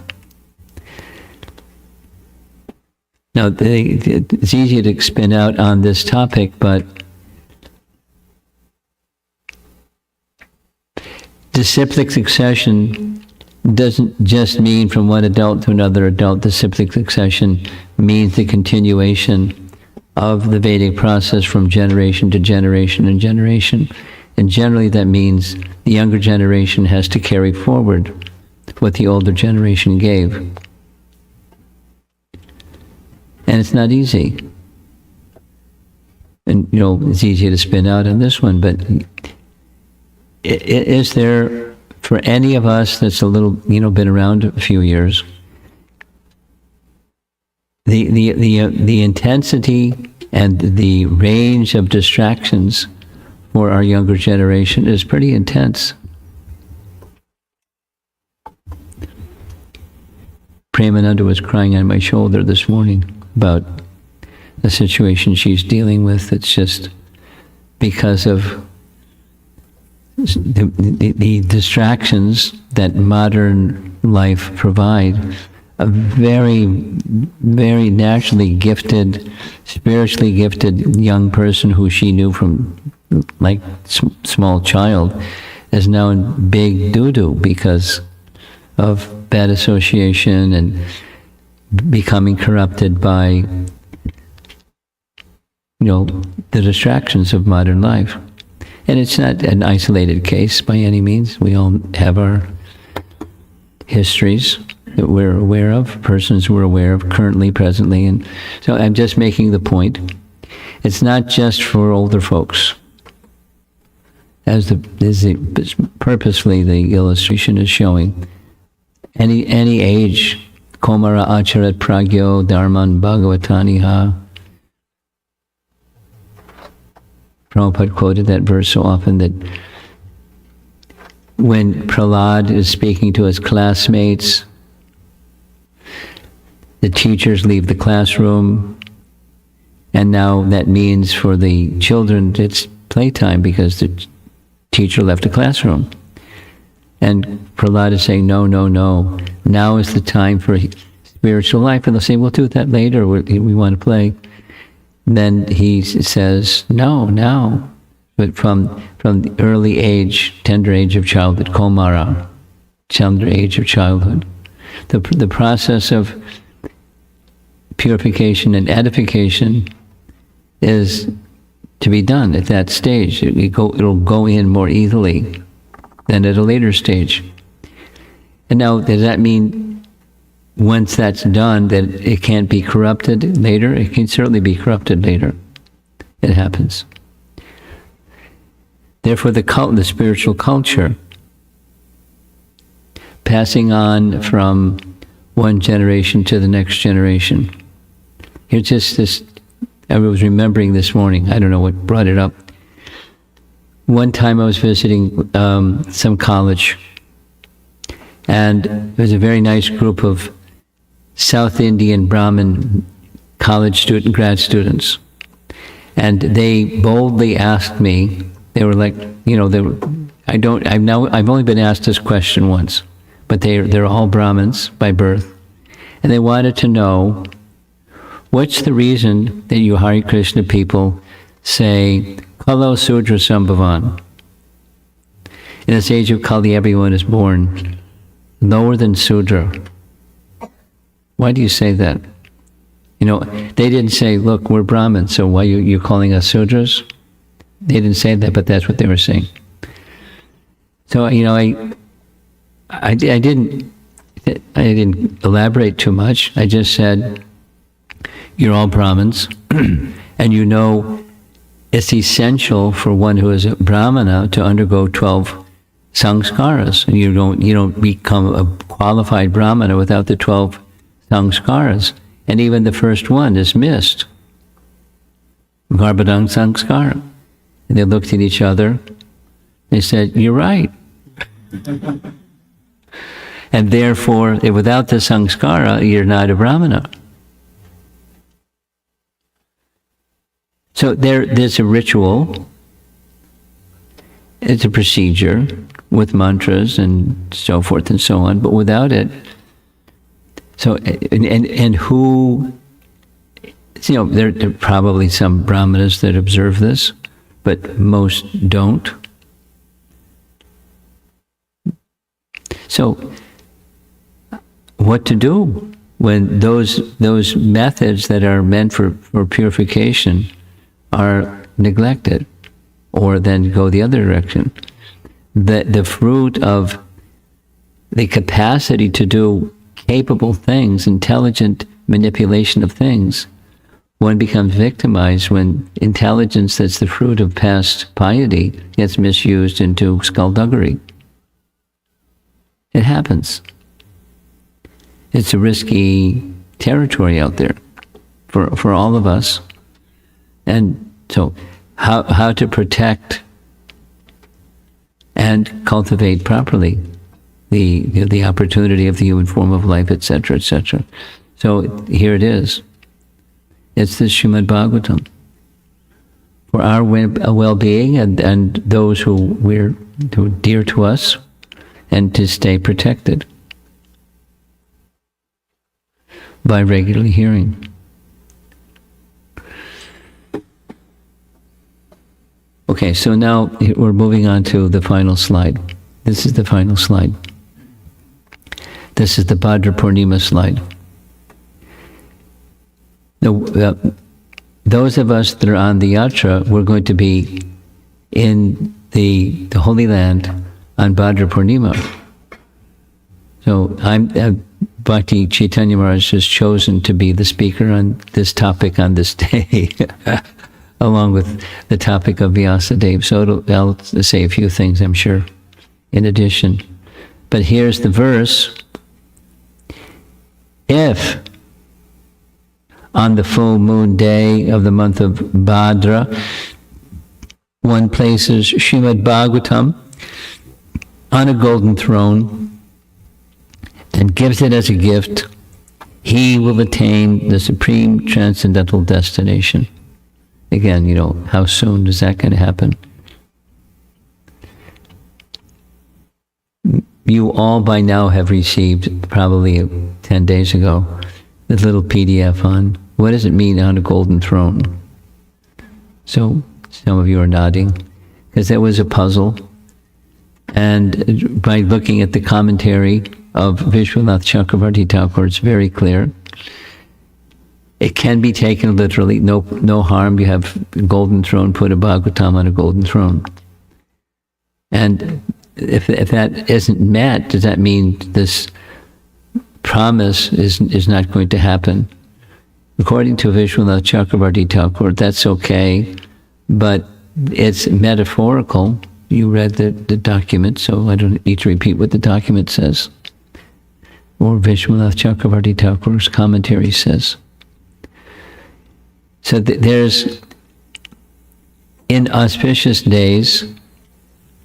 Now, it's easy to spin out on this topic, but disciplic succession doesn't just mean from one adult to another adult. Disciplic succession means the continuation of the Vedic process from generation to generation and generation. And generally that means the younger generation has to carry forward what the older generation gave. And it's not easy. And, it's easy to spin out on this one, but is there, for any of us that's a little, been around a few years, the intensity and the range of distractions for our younger generation is pretty intense. Premananda was crying on my shoulder this morning about the situation she's dealing with. It's just because of the distractions that modern life provide. A very, very naturally gifted, spiritually gifted young person who she knew from like small child is now in big doo-doo because of bad association and becoming corrupted by the distractions of modern life. And it's not an isolated case by any means. We all have our histories that we're aware of, persons we're aware of currently, presently. And so I'm just making the point. It's not just for older folks. Purposely the illustration is showing. Any age, Komara acharat pragyo dharman bhagavataniha. Prabhupada quoted that verse so often that when Prahlad is speaking to his classmates, the teachers leave the classroom, and now that means for the children it's playtime because the teacher left the classroom. And Prahlad is saying, no, now is the time for spiritual life. And they'll say, we'll do that later, we want to play. Then he says, no, now. But from the early age, tender age of childhood, Komara, tender age of childhood, the process of purification and edification is to be done at that stage. It'll go in more easily than at a later stage. And now, does that mean once that's done that it can't be corrupted later? It can certainly be corrupted later. It happens. Therefore, the spiritual culture, passing on from one generation to the next generation. Here's just this, I was remembering this morning, I don't know what brought it up. One time I was visiting some college, and there was a very nice group of South Indian Brahmin college student, grad students. And they boldly asked me, they were like, I've only been asked this question once, but they're all Brahmins by birth. And they wanted to know, what's the reason that you Hare Krishna people say, Kalo Sudra Sambhavan? In this age of Kali, everyone is born lower than Sudra. Why do you say that? They didn't say, look, we're Brahmins, so why you're calling us Sudras? They didn't say that, but that's what they were saying. So, I didn't elaborate too much. I just said, you're all Brahmins, and it's essential for one who is a Brahmana to undergo 12 sanskaras, and you don't become a qualified Brahmana without the 12 sanskaras, and even the first one is missed. Garbhadang sanskara. And they looked at each other. They said, you're right. And therefore, without the sanskara, you're not a Brahmana. So there's a ritual. It's a procedure with mantras and so forth and so on. But without it, so and who, there are probably some Brahmanas that observe this, but most don't. So, what to do when those methods that are meant for purification are neglected, or then go the other direction? The fruit of the capacity to do capable things, intelligent manipulation of things, one becomes victimized when intelligence that's the fruit of past piety gets misused into skullduggery. It happens. It's a risky territory out there for all of us. And so how to protect and cultivate properly the opportunity of the human form of life, etc., etc. So here it is. It's the Srimad Bhagavatam. For our well-being and those who are dear to us, and to stay protected by regularly hearing. Okay, so now we're moving on to the final slide. This is the final slide. This is the Bhadra Purnima slide. Those of us that are on the yatra, we're going to be in the Holy Land on Bhadra Purnima. So Bhakti Chaitanya Maharaj has chosen to be the speaker on this topic on this day, along with the topic of Vyasadeva. So I'll say a few things, I'm sure, in addition. But here's the verse. If on the full moon day of the month of Bhadra, one places Srimad Bhagavatam on a golden throne and gives it as a gift, he will attain the supreme transcendental destination. Again, how soon is that going to happen? You all by now have received, probably 10 days ago, the little PDF on what does it mean on a golden throne. So some of you are nodding, because that was a puzzle. And by looking at the commentary of Vishwanath Chakravarti Thakur, it's very clear. It can be taken literally. No harm. You have a golden throne, put a Bhagavatam on a golden throne. And if that isn't met, does that mean this promise is not going to happen? According to Vishwanath Chakravarti Thakur, that's okay, but it's metaphorical. You read the document, so I don't need to repeat what the document says. Or Vishwanath Chakravarti Thakur's commentary says. So there's, in auspicious days,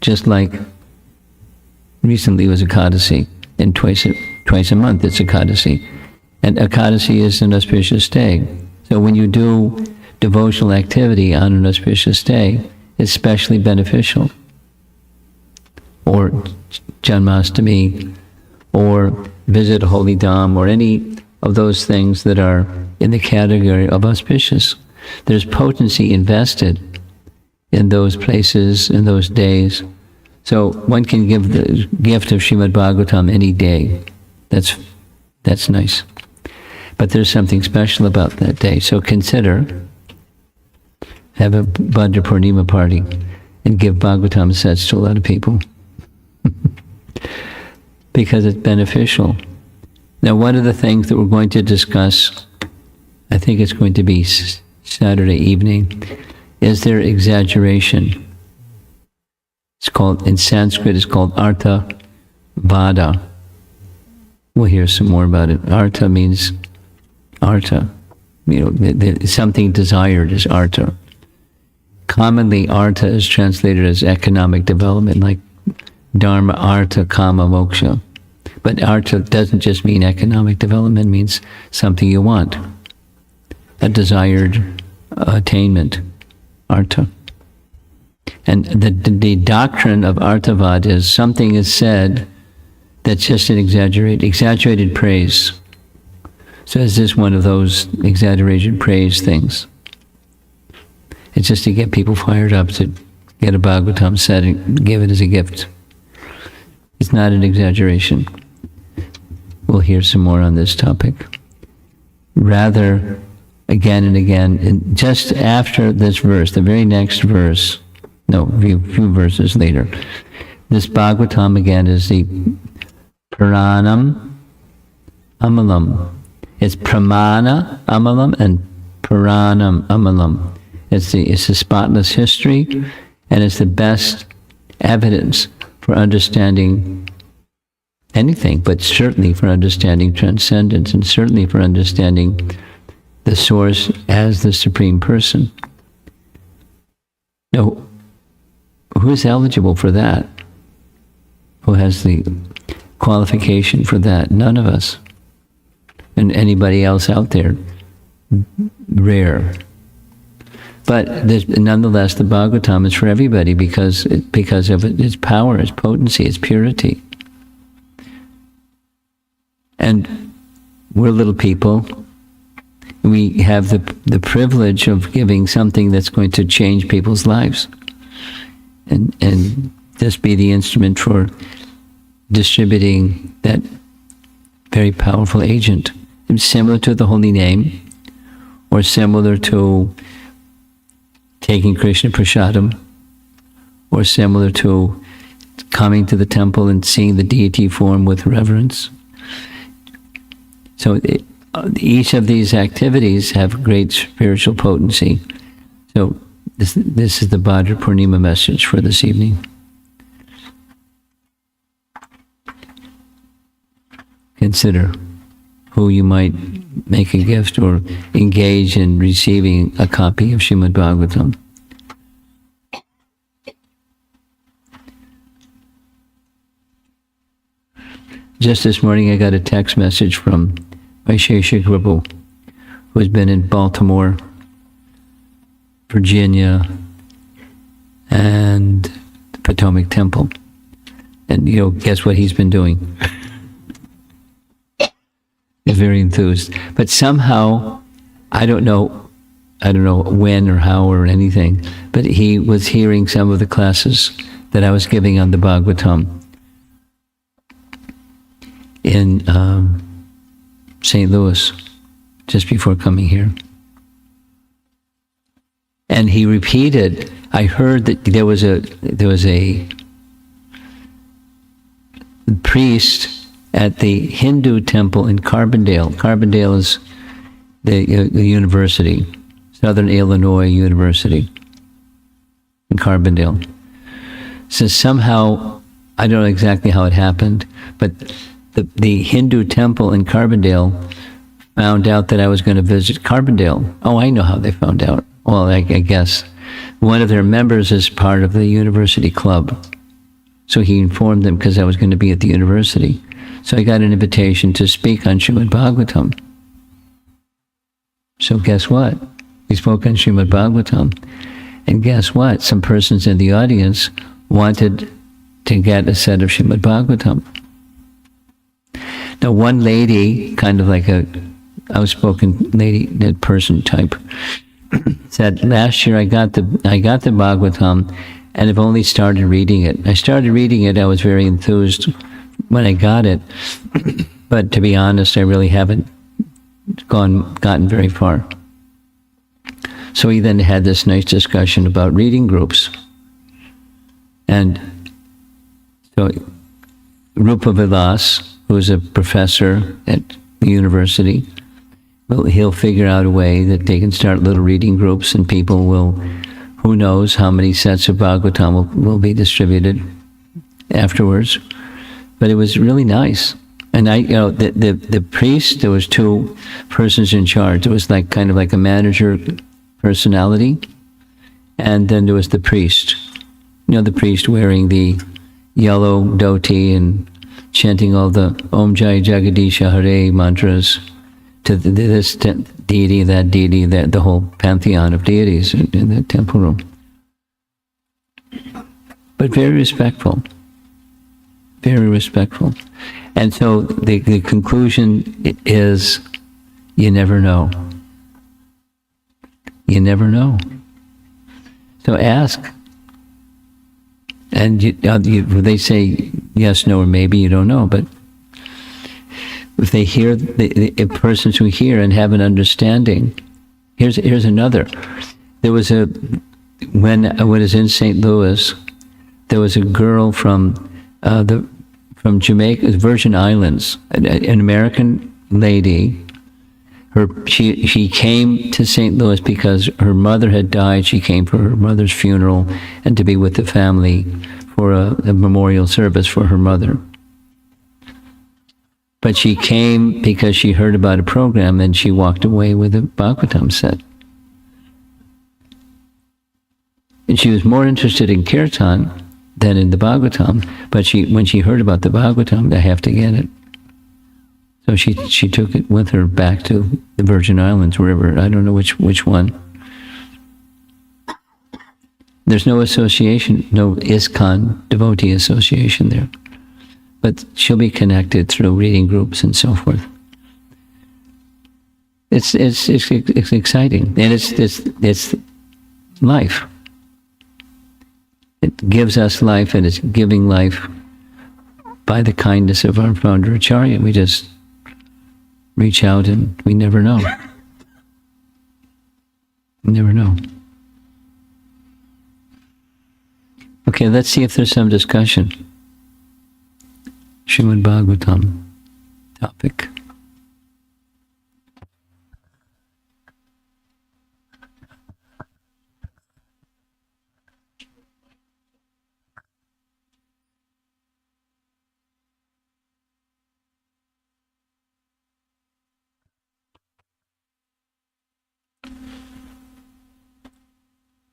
just like recently was Ekadasi, and twice a month it's Ekadasi. And Ekadasi is an auspicious day. So when you do devotional activity on an auspicious day, it's especially beneficial. Or Janmashtami, or visit a holy dham, or any of those things that are in the category of auspicious. There's potency invested in those places, in those days. So one can give the gift of Srimad Bhagavatam any day. That's nice. But there's something special about that day. So consider, have a Bhadra Purnima party and give Bhagavatam sets to a lot of people. Because it's beneficial. Now, one of the things that we're going to discuss, I think it's going to be Saturday evening, is there exaggeration. It's called, in Sanskrit, it's called Artha Vada. We'll hear some more about it. Artha means Artha. Something desired is Artha. Commonly, Artha is translated as economic development, like Dharma, Artha, Kama, Moksha. But Artha doesn't just mean economic development, it means something you want. A desired attainment, Artha. And the doctrine of Arthavad is something is said that's just an exaggerated praise. So is this one of those exaggerated praise things? It's just to get people fired up, to get a Bhagavatam set and give it as a gift. It's not an exaggeration. We'll hear some more on this topic. Rather, again and again, and just after this verse, the very next verse, no, a few verses later, this Bhagavatam again is the Puranam Amalam. It's Pramana Amalam and Puranam Amalam. It's the spotless history, and it's the best evidence for understanding anything, but certainly for understanding transcendence, and certainly for understanding the source as the Supreme Person. Now, who is eligible for that? Who has the qualification for that? None of us. And anybody else out there? Rare. But nonetheless, the Bhagavatam is for everybody because of its power, its potency, its purity. And we're little people. We have the privilege of giving something that's going to change people's lives. And just be the instrument for distributing that very powerful agent. It's similar to the holy name, or similar to taking Krishna Prasadam, or similar to coming to the temple and seeing the deity form with reverence. So each of these activities have great spiritual potency. So this is the Bhadra Purnima message for this evening. Consider who you might make a gift or engage in receiving a copy of Srimad Bhagavatam. Just this morning I got a text message from Vaisheshik Prabhu, who has been in Baltimore, Virginia, and the Potomac Temple. And guess what he's been doing? He's very enthused. But somehow, I don't know when or how or anything, but he was hearing some of the classes that I was giving on the Bhagavatam in St. Louis. just before coming here. And he repeated, I heard that there was a priest at the Hindu temple in Carbondale. Carbondale is the university, Southern Illinois University in Carbondale. So somehow, I don't know exactly how it happened, but the Hindu temple in Carbondale found out that I was going to visit Carbondale. Oh, I know how they found out. Well, I guess one of their members is part of the university club. So he informed them because I was going to be at the university. So I got an invitation to speak on Srimad Bhagavatam. So guess what? We spoke on Srimad Bhagavatam. And guess what? Some persons in the audience wanted to get a set of Srimad Bhagavatam. Now, one lady, kind of like a outspoken lady, that person type, said, last year I got the Bhagavatam, and I've only started reading it. I started reading it, I was very enthused when I got it, but to be honest, I really haven't gotten very far. So we then had this nice discussion about reading groups. And so Rupa Vilas, who's a professor at the university, he'll figure out a way that they can start little reading groups, and people will, who knows how many sets of Bhagavatam will be distributed afterwards. But it was really nice. And the priest, there was two persons in charge. It was like kind of like a manager personality. And then there was the priest. The priest wearing the yellow dhoti and chanting all the Om Jai Jagadisha Hare mantras to this deity, that deity, the whole pantheon of deities in the temple room. But very respectful. Very respectful. And so the conclusion is, you never know. You never know. So ask. And they say yes, no, or maybe, you don't know. But if they hear, the persons who hear and have an understanding, here's another. There was when I was in St. Louis, there was a girl from Jamaica, Virgin Islands, an American lady. She came to St. Louis because her mother had died. She came for her mother's funeral and to be with the family for a memorial service for her mother. But she came because she heard about a program, and she walked away with a Bhagavatam set. And she was more interested in Kirtan than in the Bhagavatam, but when she heard about the Bhagavatam, I have to get it. So she took it with her back to the Virgin Islands, wherever, I don't know which one. There's no association, no ISKCON devotee association there. But she'll be connected through reading groups and so forth. It's exciting, and it's life. It gives us life, and it's giving life by the kindness of our founder Acharya. We just reach out, and we never know. We never know. Okay, let's see if there's some discussion. Srimad Bhagavatam topic.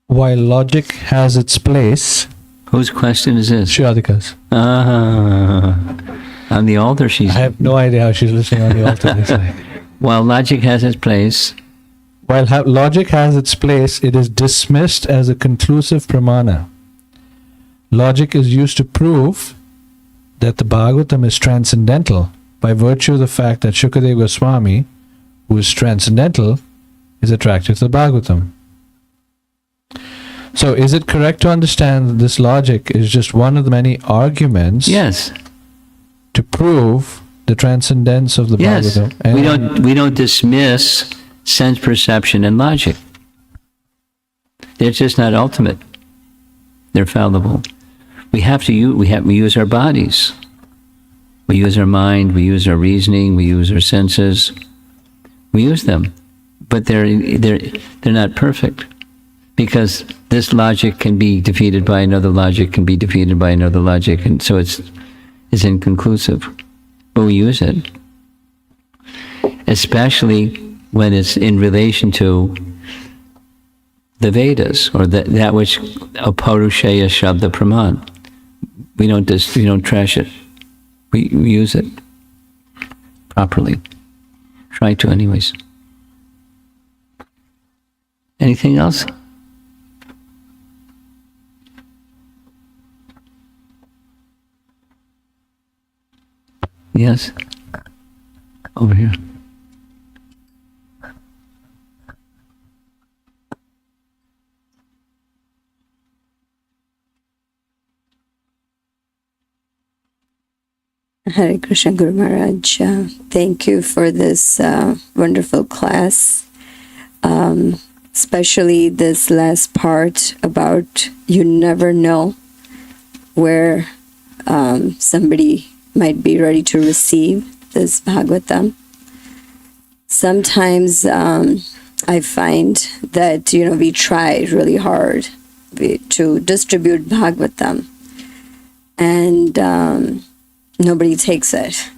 While logic has its place... Whose question is this? Shradika's. On the altar she's... I have no idea how she's listening on the altar. It's like, while logic has its place... While logic has its place, it is dismissed as a conclusive pramana. Logic is used to prove that the Bhagavatam is transcendental by virtue of the fact that Shukadeva Goswami, who is transcendental, is attracted to the Bhagavatam. So is it correct to understand that this logic is just one of the many arguments Yes. to prove the transcendence of the Yes, Bhagavatam. we don't dismiss sense perception and logic. They're just not ultimate. They're fallible. We use our bodies. We use our mind. We use our reasoning. We use our senses. We use them, but they're not perfect, because this logic can be defeated by another logic, can be defeated by another logic, and so it's inconclusive. But we use it, especially when it's in relation to the Vedas, or that which Aparushaya Shabda Praman. We don't trash it. We use it properly. Try to, anyways. Anything else? Yes? Over here. Hare Krishna Guru Maharaj, thank you for this wonderful class, especially this last part about you never know where somebody might be ready to receive this Bhagavatam. Sometimes I find that, we try really hard to distribute Bhagavatam, and nobody takes it.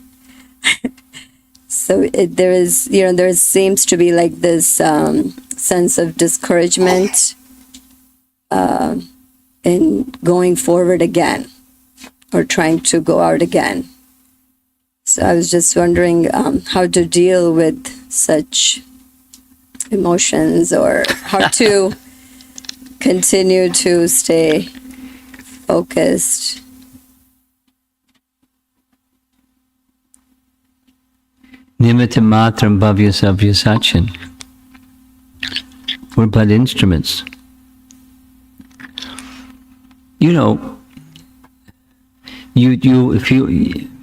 So there seems to be like this sense of discouragement in going forward again, or trying to go out again. So I was just wondering how to deal with such emotions, or how to continue to stay focused. Nimitta matram bhavya savya sachin. We're but instruments.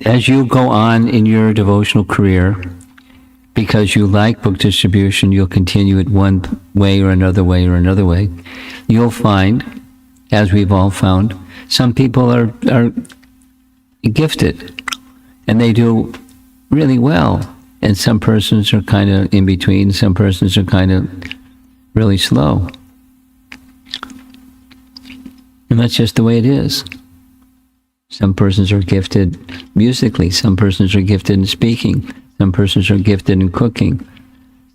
As you go on in your devotional career, because you like book distribution, you'll continue it one way or another way or another way. You'll find, as we've all found, some people are gifted, and they do really well. And some persons are kind of in between. Some persons are kind of really slow. And that's just the way it is. Some persons are gifted musically. Some persons are gifted in speaking. Some persons are gifted in cooking.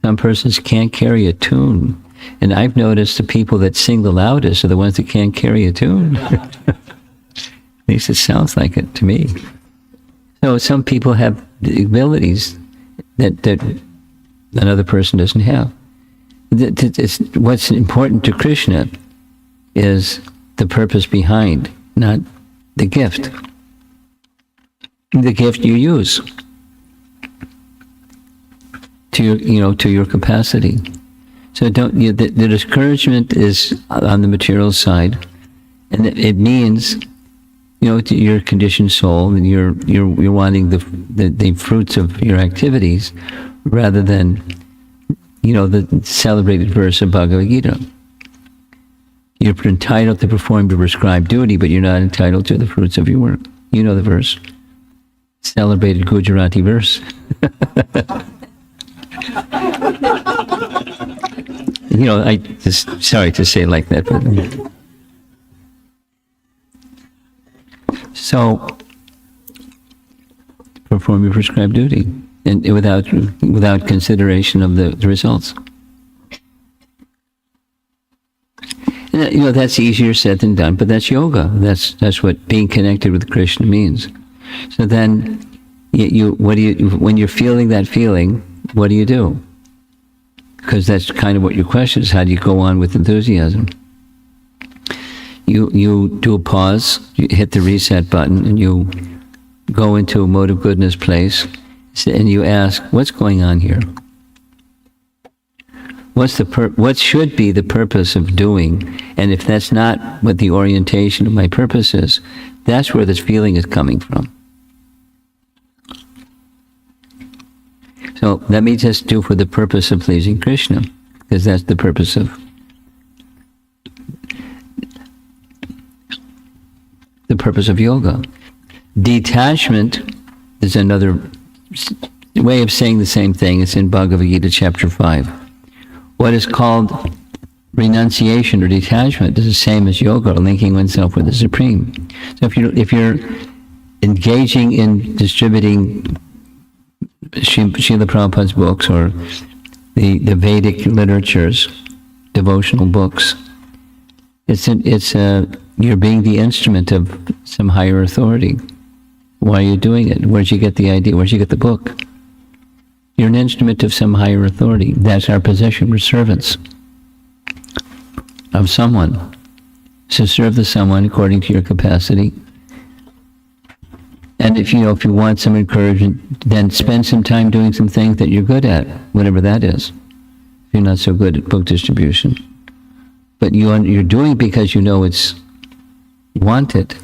Some persons can't carry a tune. And I've noticed the people that sing the loudest are the ones that can't carry a tune. At least it sounds like it to me. So some people have the abilities that another person doesn't have. What's important to Krishna is the purpose behind, not the gift. The gift you use to your capacity. So the discouragement is on the material side, and it means to your conditioned soul, and you're wanting the fruits of your activities, rather than the celebrated verse of Bhagavad Gita. You're entitled to perform the prescribed duty, but you're not entitled to the fruits of your work. You know the verse. Celebrated Gujarati verse. I just, sorry to say it like that, but so perform your prescribed duty, and without consideration of the results. And, that's easier said than done, but that's yoga. That's what being connected with Krishna means. So then, when you're feeling that feeling, what do you do? Because that's kind of what your question is. How do you go on with enthusiasm? You do a pause, you hit the reset button, and you go into a mode of goodness place, and you ask, what's going on here? What should be the purpose of doing? And if that's not what the orientation of my purpose is, that's where this feeling is coming from. So let me just do for the purpose of pleasing Krishna, because that's the purpose of yoga. Detachment is another way of saying the same thing. It's in Bhagavad Gita chapter 5. What is called renunciation or detachment is the same as yoga, linking oneself with the Supreme. So if you're engaging in distributing Srila Prabhupada's books or the Vedic literatures, devotional books, you're being the instrument of some higher authority. Why are you doing it? Where'd you get the idea? Where'd you get the book? You're an instrument of some higher authority. That's our position. We're servants of someone. So serve the someone according to your capacity. And if you want some encouragement, then spend some time doing some things that you're good at, whatever that is. If you're not so good at book distribution. But you're doing it because you know it's wanted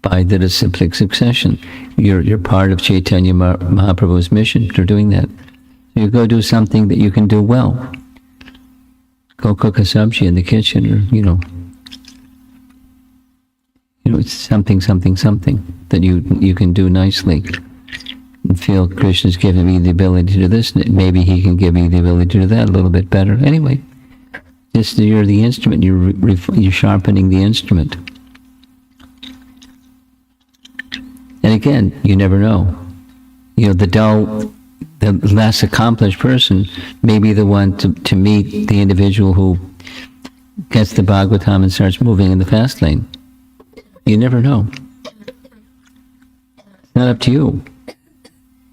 by the disciplic succession. You're part of Chaitanya Mahaprabhu's mission for doing that. So you go do something that you can do well. Go cook a sabji in the kitchen, or it's something that you can do nicely. And feel Krishna's giving me the ability to do this. Maybe he can give me the ability to do that a little bit better. Anyway, just you're the instrument. You're sharpening the instrument. And again, you never know. The less accomplished person may be the one to meet the individual who gets the Bhagavatam and starts moving in the fast lane. You never know. It's not up to you.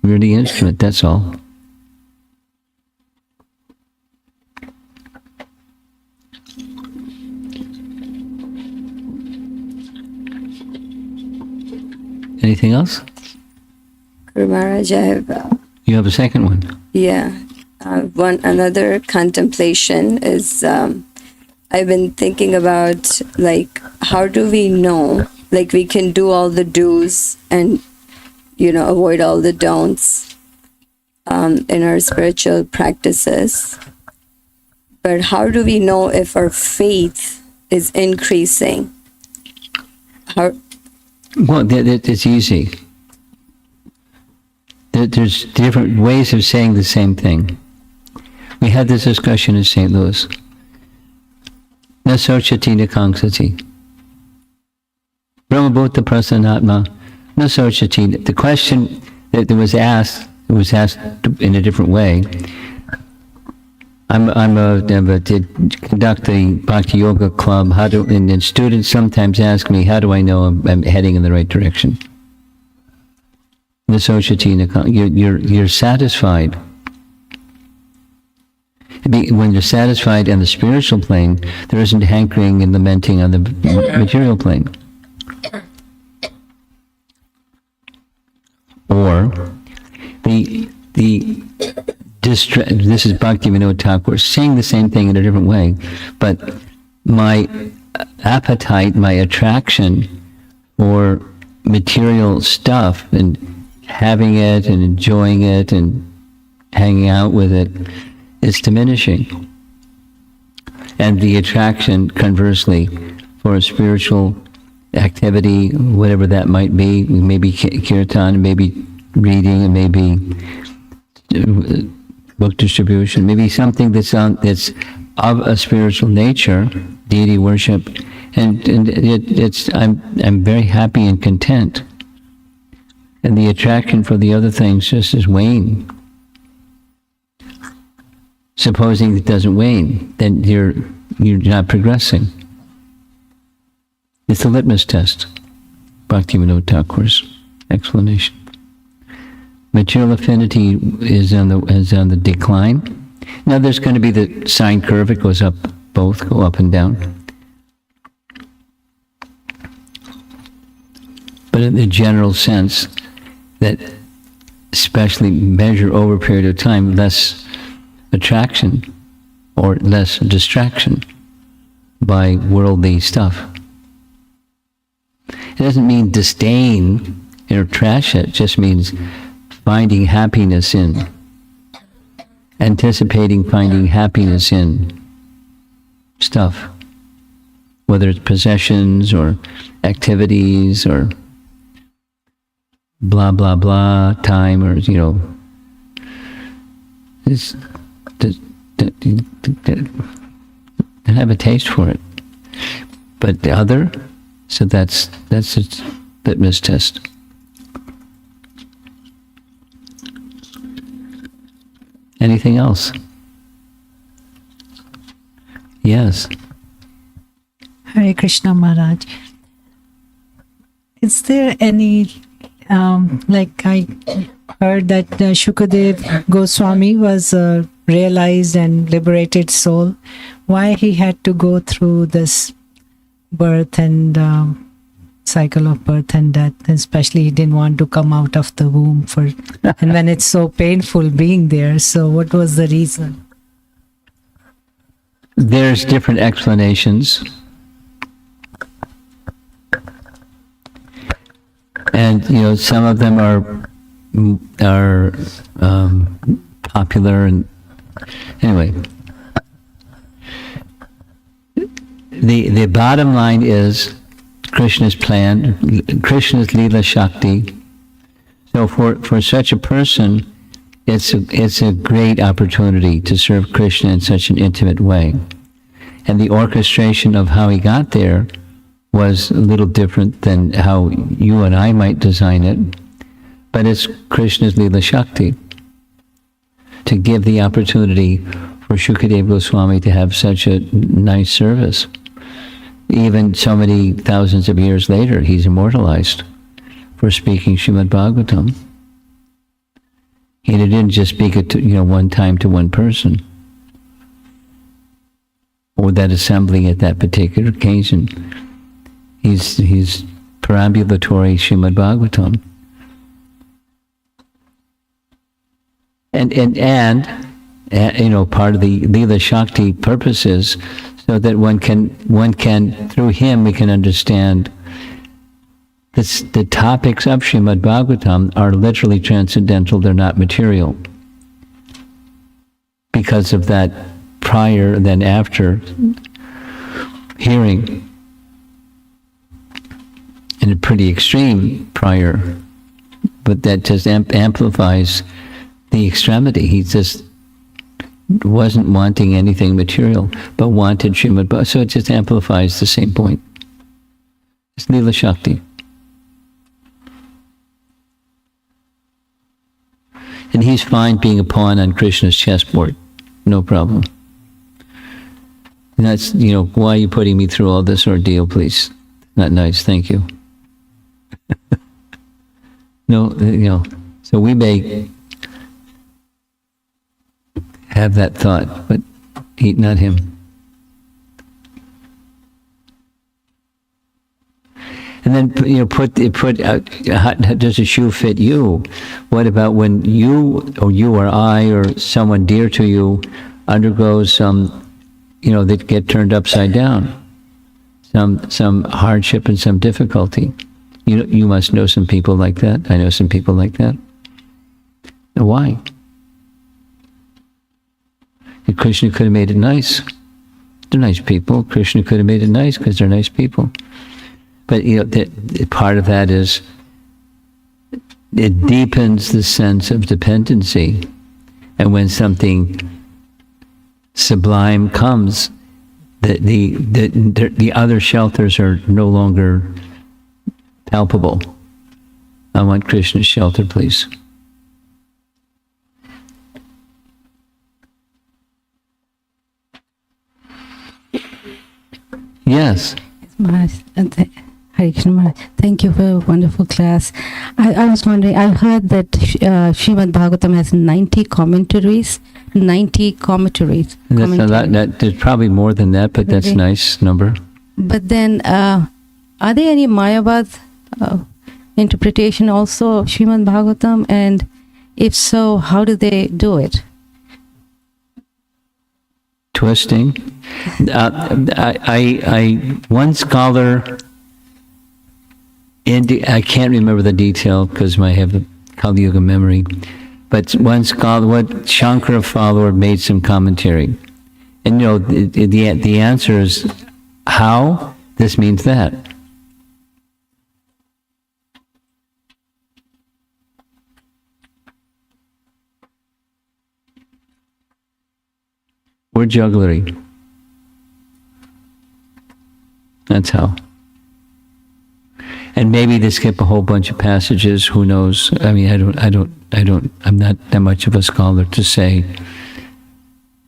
You're the instrument, that's all. Anything else? Guru Maharaj, I have... You have a second one? Yeah. Another contemplation is, I've been thinking about, how do we know, we can do all the do's and, avoid all the don'ts in our spiritual practices. But how do we know if our faith is increasing? Well, it's easy. There's different ways of saying the same thing. We had this discussion in St. Louis. Na sochati na kangsati. Brahmabhuta prasanatma. Na sochati. The question that was asked in a different way. Did conduct the Bhakti Yoga Club. And students sometimes ask me, how do I know I'm heading in the right direction? You're satisfied. When you're satisfied in the spiritual plane, there isn't hankering and lamenting on the material plane. Or this is Bhakti Vinod Thakur saying the same thing in a different way, but my appetite, my attraction for material stuff and having it and enjoying it and hanging out with it is diminishing. And the attraction, conversely, for a spiritual activity, whatever that might be, maybe kirtan, maybe reading, and maybe book distribution, maybe something that's of a spiritual nature, deity worship, and I'm very happy and content. And the attraction for the other things just is wane. Supposing it doesn't wane, then you're not progressing. It's the litmus test. Bhakti Vinod Thakur's explanation. Material affinity is on the decline. Now there's going to be the sine curve. It goes up, both go up and down. But in the general sense, that especially measure over a period of time, less attraction or less distraction by worldly stuff. It doesn't mean disdain or trash it. It just means finding happiness in anticipating finding happiness in stuff, whether it's possessions or activities or blah, blah, blah, time, or, it's, and have a taste for it. But the other, so that's its litmus test. Anything else? Yes. Hare Krishna Maharaj. Is there any, like I heard that Shukadev Goswami was a realized and liberated soul. Why he had to go through this birth and cycle of birth and death, especially he didn't want to come out of the womb and then it's so painful being there. So what was the reason? There's different explanations. And, some of them are popular, and anyway. The bottom line is Krishna's plan, Krishna's Leela Shakti. So for such a person, it's a great opportunity to serve Krishna in such an intimate way. And the orchestration of how he got there was a little different than how you and I might design it, but it's Krishna's Leela Shakti to give the opportunity for Shukadev Goswami to have such a nice service. Even so many thousands of years later, he's immortalized for speaking Srimad Bhagavatam. He didn't just speak it to, one time to one person, or that assembly at that particular occasion. He's perambulatory Srimad Bhagavatam. And part of the Leela Shakti purpose is so that one can through him we can understand the topics of Srimad Bhagavatam are literally transcendental, they're not material. Because of that prior and then after hearing, and a pretty extreme prior, but that just amplifies the extremity. He just wasn't wanting anything material, but wanted Srimad Bhagavatam. So it just amplifies the same point. It's Leela Shakti. And he's fine being a pawn on Krishna's chessboard. No problem. And that's, why are you putting me through all this ordeal, please? Not nice, thank you. No, so we may have that thought, but not him. And then, how does a shoe fit you? What about when you or I or someone dear to you undergoes some, that get turned upside down, some hardship and some difficulty? You must know some people like that. I know some people like that. Why? And Krishna could have made it nice. They're nice people. Krishna could have made it nice because they're nice people. But part of that is it deepens the sense of dependency, and when something sublime comes, the other shelters are no longer palpable. I want Krishna's shelter, please. Yes. Maharaj, Hare Krishna Maharaj, thank you for a wonderful class. I was wondering, I heard that Srimad Bhagavatam has 90 commentaries. 90 commentaries. That's a lot. There's probably more than that, but that's a nice number. But then, are there any Mayavad interpretation also of Srimad Bhagavatam? And if so, how do they do it? Twisting. One scholar, I can't remember the detail because I have a Kali Yuga memory, But one scholar, what Shankara follower made some commentary. And the answer is, how? This means that. We're jugglery. That's how. And maybe they skip a whole bunch of passages. Who knows? I mean, I'm not that much of a scholar to say.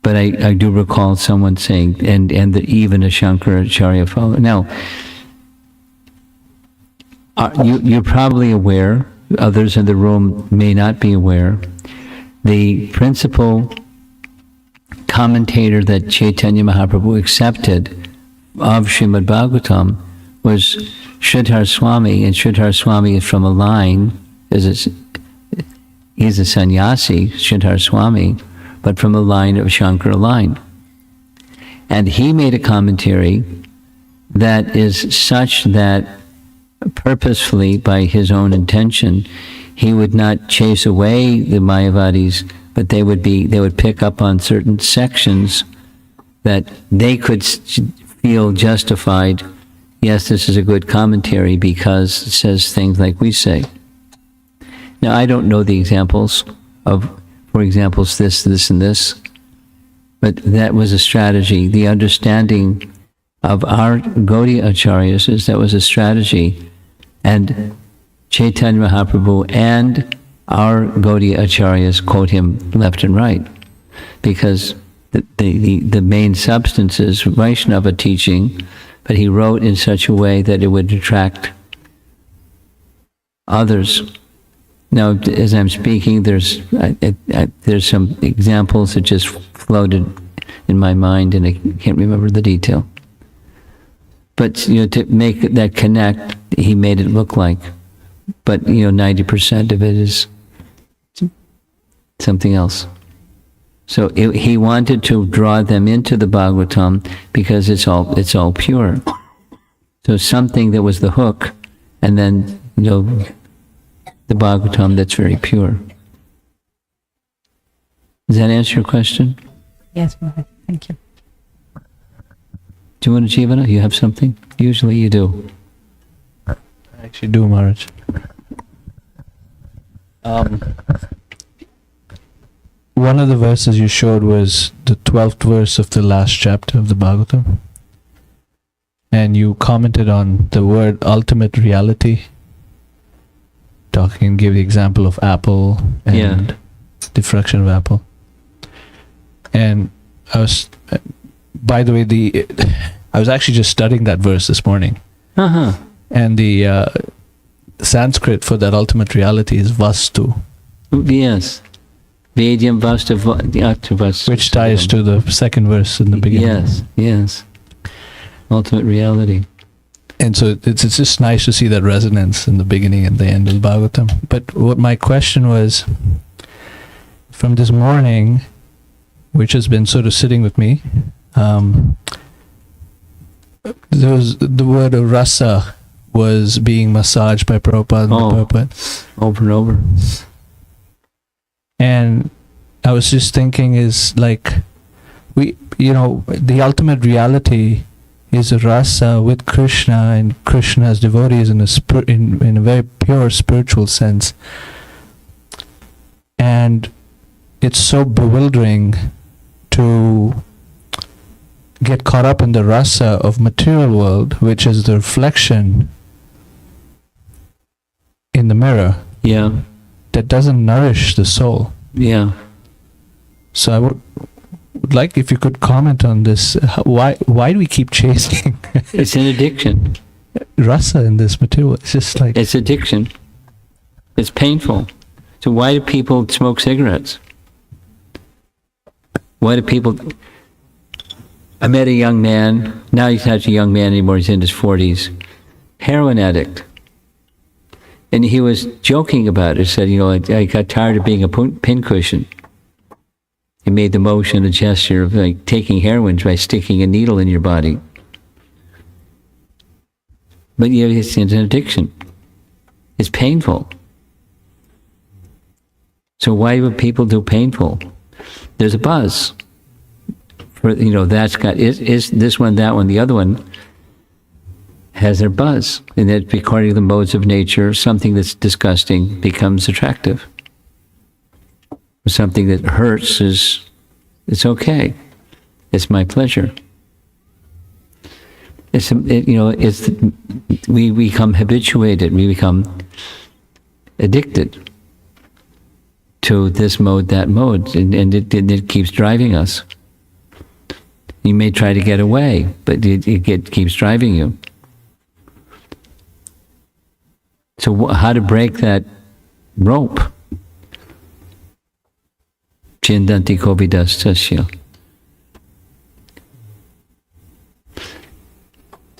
But I do recall someone saying, and even a Shankaracharya follower. Now, you're probably aware, others in the room may not be aware, the principal commentator that Chaitanya Mahaprabhu accepted of Srimad Bhagavatam was Sridhar Swami, and Sridhar Swami is from a line, he's a sannyasi, Sridhar Swami, but from a line of Shankara line. And he made a commentary that is such that purposefully, by his own intention, he would not chase away the Mayavadis, but they would pick up on certain sections that they could feel justified. Yes, this is a good commentary because it says things like we say. Now, I don't know the examples of, for example, this, and this, but that was a strategy. The understanding of our Gaudiya Acharyas is that was a strategy, and Chaitanya Mahaprabhu and our Gaudiya Acharyas quote him left and right, because the main substance is Vaishnava teaching, but he wrote in such a way that it would attract others. Now, as I'm speaking, there's some examples that just floated in my mind, and I can't remember the detail. But to make that connect, he made it look like. But 90% of it is something else. So he wanted to draw them into the Bhagavatam because it's all pure. So something that was the hook, and then the Bhagavatam that's very pure. Does that answer your question? Yes, Maharaj. Thank you. Do you want to, Jivana? You have something? Usually you do. I actually do, Maharaj. One of the verses you showed was the 12th verse of the last chapter of the Bhagavatam. And you commented on the word ultimate reality. Give the example of apple and diffraction of apple. And I was, by the way, I was actually just studying that verse this morning. Uh-huh. And the Sanskrit for that ultimate reality is vastu. Yes. Vedyam vastu, which ties to the second verse in the beginning. Yes. Ultimate reality. And so it's just nice to see that resonance in the beginning and the end of the Bhagavatam. But what my question was, from this morning, which has been sort of sitting with me, there was the word of rasa was being massaged by Prabhupada and Prabhupada. Over and over. And I was just thinking is like, the ultimate reality is a rasa with Krishna and Krishna's devotees in a very pure spiritual sense. And it's so bewildering to get caught up in the rasa of material world, which is the reflection in the mirror. Yeah. That doesn't nourish the soul. Yeah. So I would like if you could comment on this. Why do we keep chasing It's an addiction. rasa in this material? It's just like... It's addiction. It's painful. So why do people smoke cigarettes? Why do people... I met a young man, now he's not a young man anymore, he's in his 40s, heroin addict. And he was joking about it. He said, I got tired of being a pincushion. He made the motion, a gesture of like taking heroin by sticking a needle in your body. But it's an addiction. It's painful. So why would people do painful? There's a buzz. For, that's got, is this one, that one, the other one has their buzz. And that according to the modes of nature, something that's disgusting becomes attractive. Something that hurts it's okay. It's my pleasure. We become habituated, we become addicted to this mode, that mode, and it keeps driving us. You may try to get away, but it keeps driving you. So how to break that rope? Chindanti kovidastasya.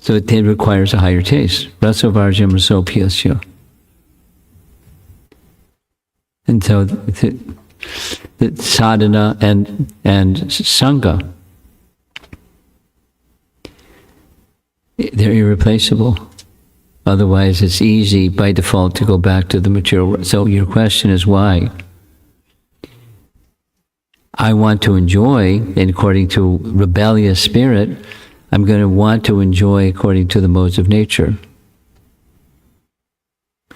So it requires a higher taste. Rasavarjam rasopyasya. And so the sadhana and sangha, they're irreplaceable. Otherwise, it's easy by default to go back to the material world. So your question is why? I want to enjoy, and according to rebellious spirit, I'm going to want to enjoy according to the modes of nature.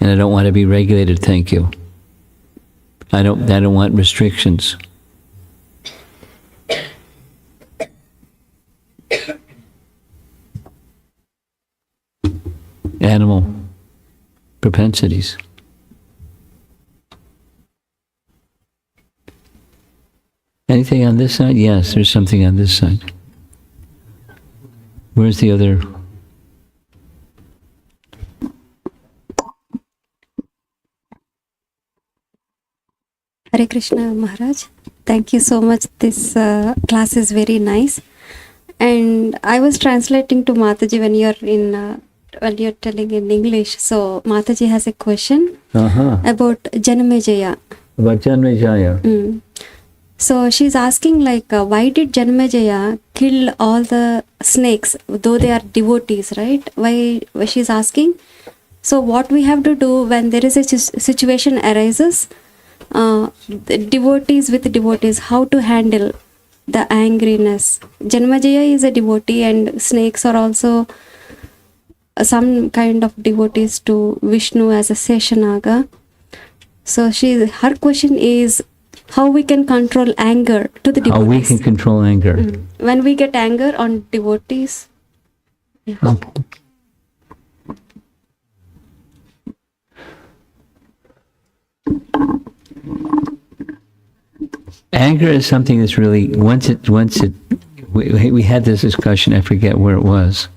And I don't want to be regulated, thank you. I don't want restrictions. Animal propensities. Anything on this side? Yes, there's something on this side. Where's the other? Hare Krishna Maharaj. Thank you so much. This class is very nice. And I was translating to Mataji when you're telling in English. So Mataji has a question about Janamejaya. About Janamejaya. So she's asking why did Janamejaya kill all the snakes, though they are devotees, right? Why she's asking? So what we have to do when there is a situation arises, the devotees with devotees, how to handle the angriness. Janamejaya is a devotee and snakes are also some kind of devotees to Vishnu as a Seshanaga. So her question is how we can control anger to the devotees. How we can control anger. When we get anger on devotees. Yeah. Okay. Anger is something that's really, we had this discussion, I forget where it was.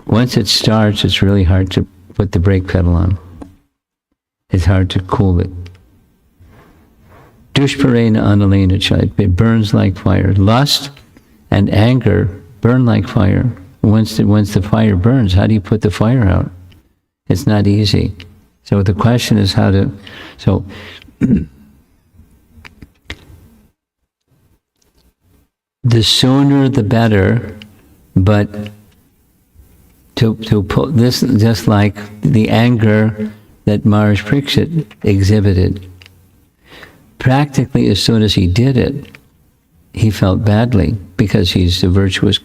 Once it starts, it's really hard to put the brake pedal on. It's hard to cool it. Dushparena analena chait, it burns like fire. Lust and anger burn like fire. Once the fire burns, how do you put the fire out? It's not easy. So the question is how to, the sooner the better, but to put this, just like the anger that Maharaj Parikshit exhibited. Practically, as soon as he did it, he felt badly because he's the virtuous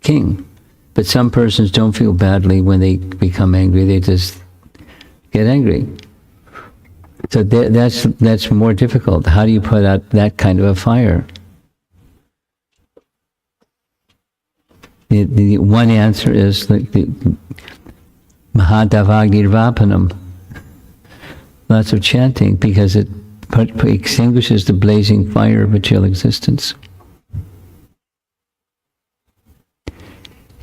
king. But some persons don't feel badly when they become angry; they just get angry. So that's more difficult. How do you put out that kind of a fire? The one answer is the Mahadavagirvapanam, lots of chanting, because it extinguishes the blazing fire of material existence.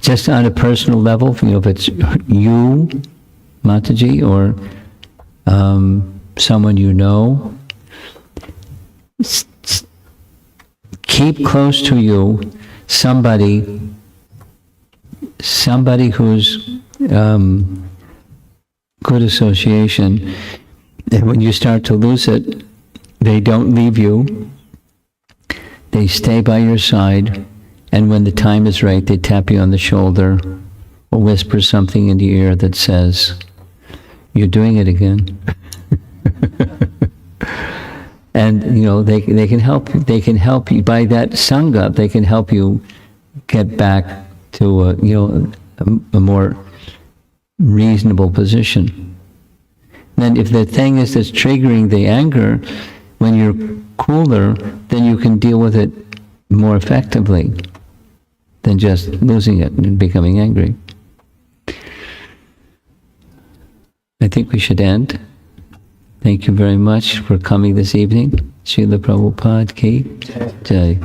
Just on a personal level, if it's you, Mataji, or someone you know, keep close to you somebody who's good association, and when you start to lose it, they don't leave you. They stay by your side, and when the time is right, they tap you on the shoulder or whisper something in your ear that says, "You're doing it again." And, they can help you by that Sangha, they can help you get back to, a more reasonable position. Then if the thing is that's triggering the anger, when you're cooler, then you can deal with it more effectively than just losing it and becoming angry. I think we should end. Thank you very much for coming this evening. Srila Prabhupada ki Jai.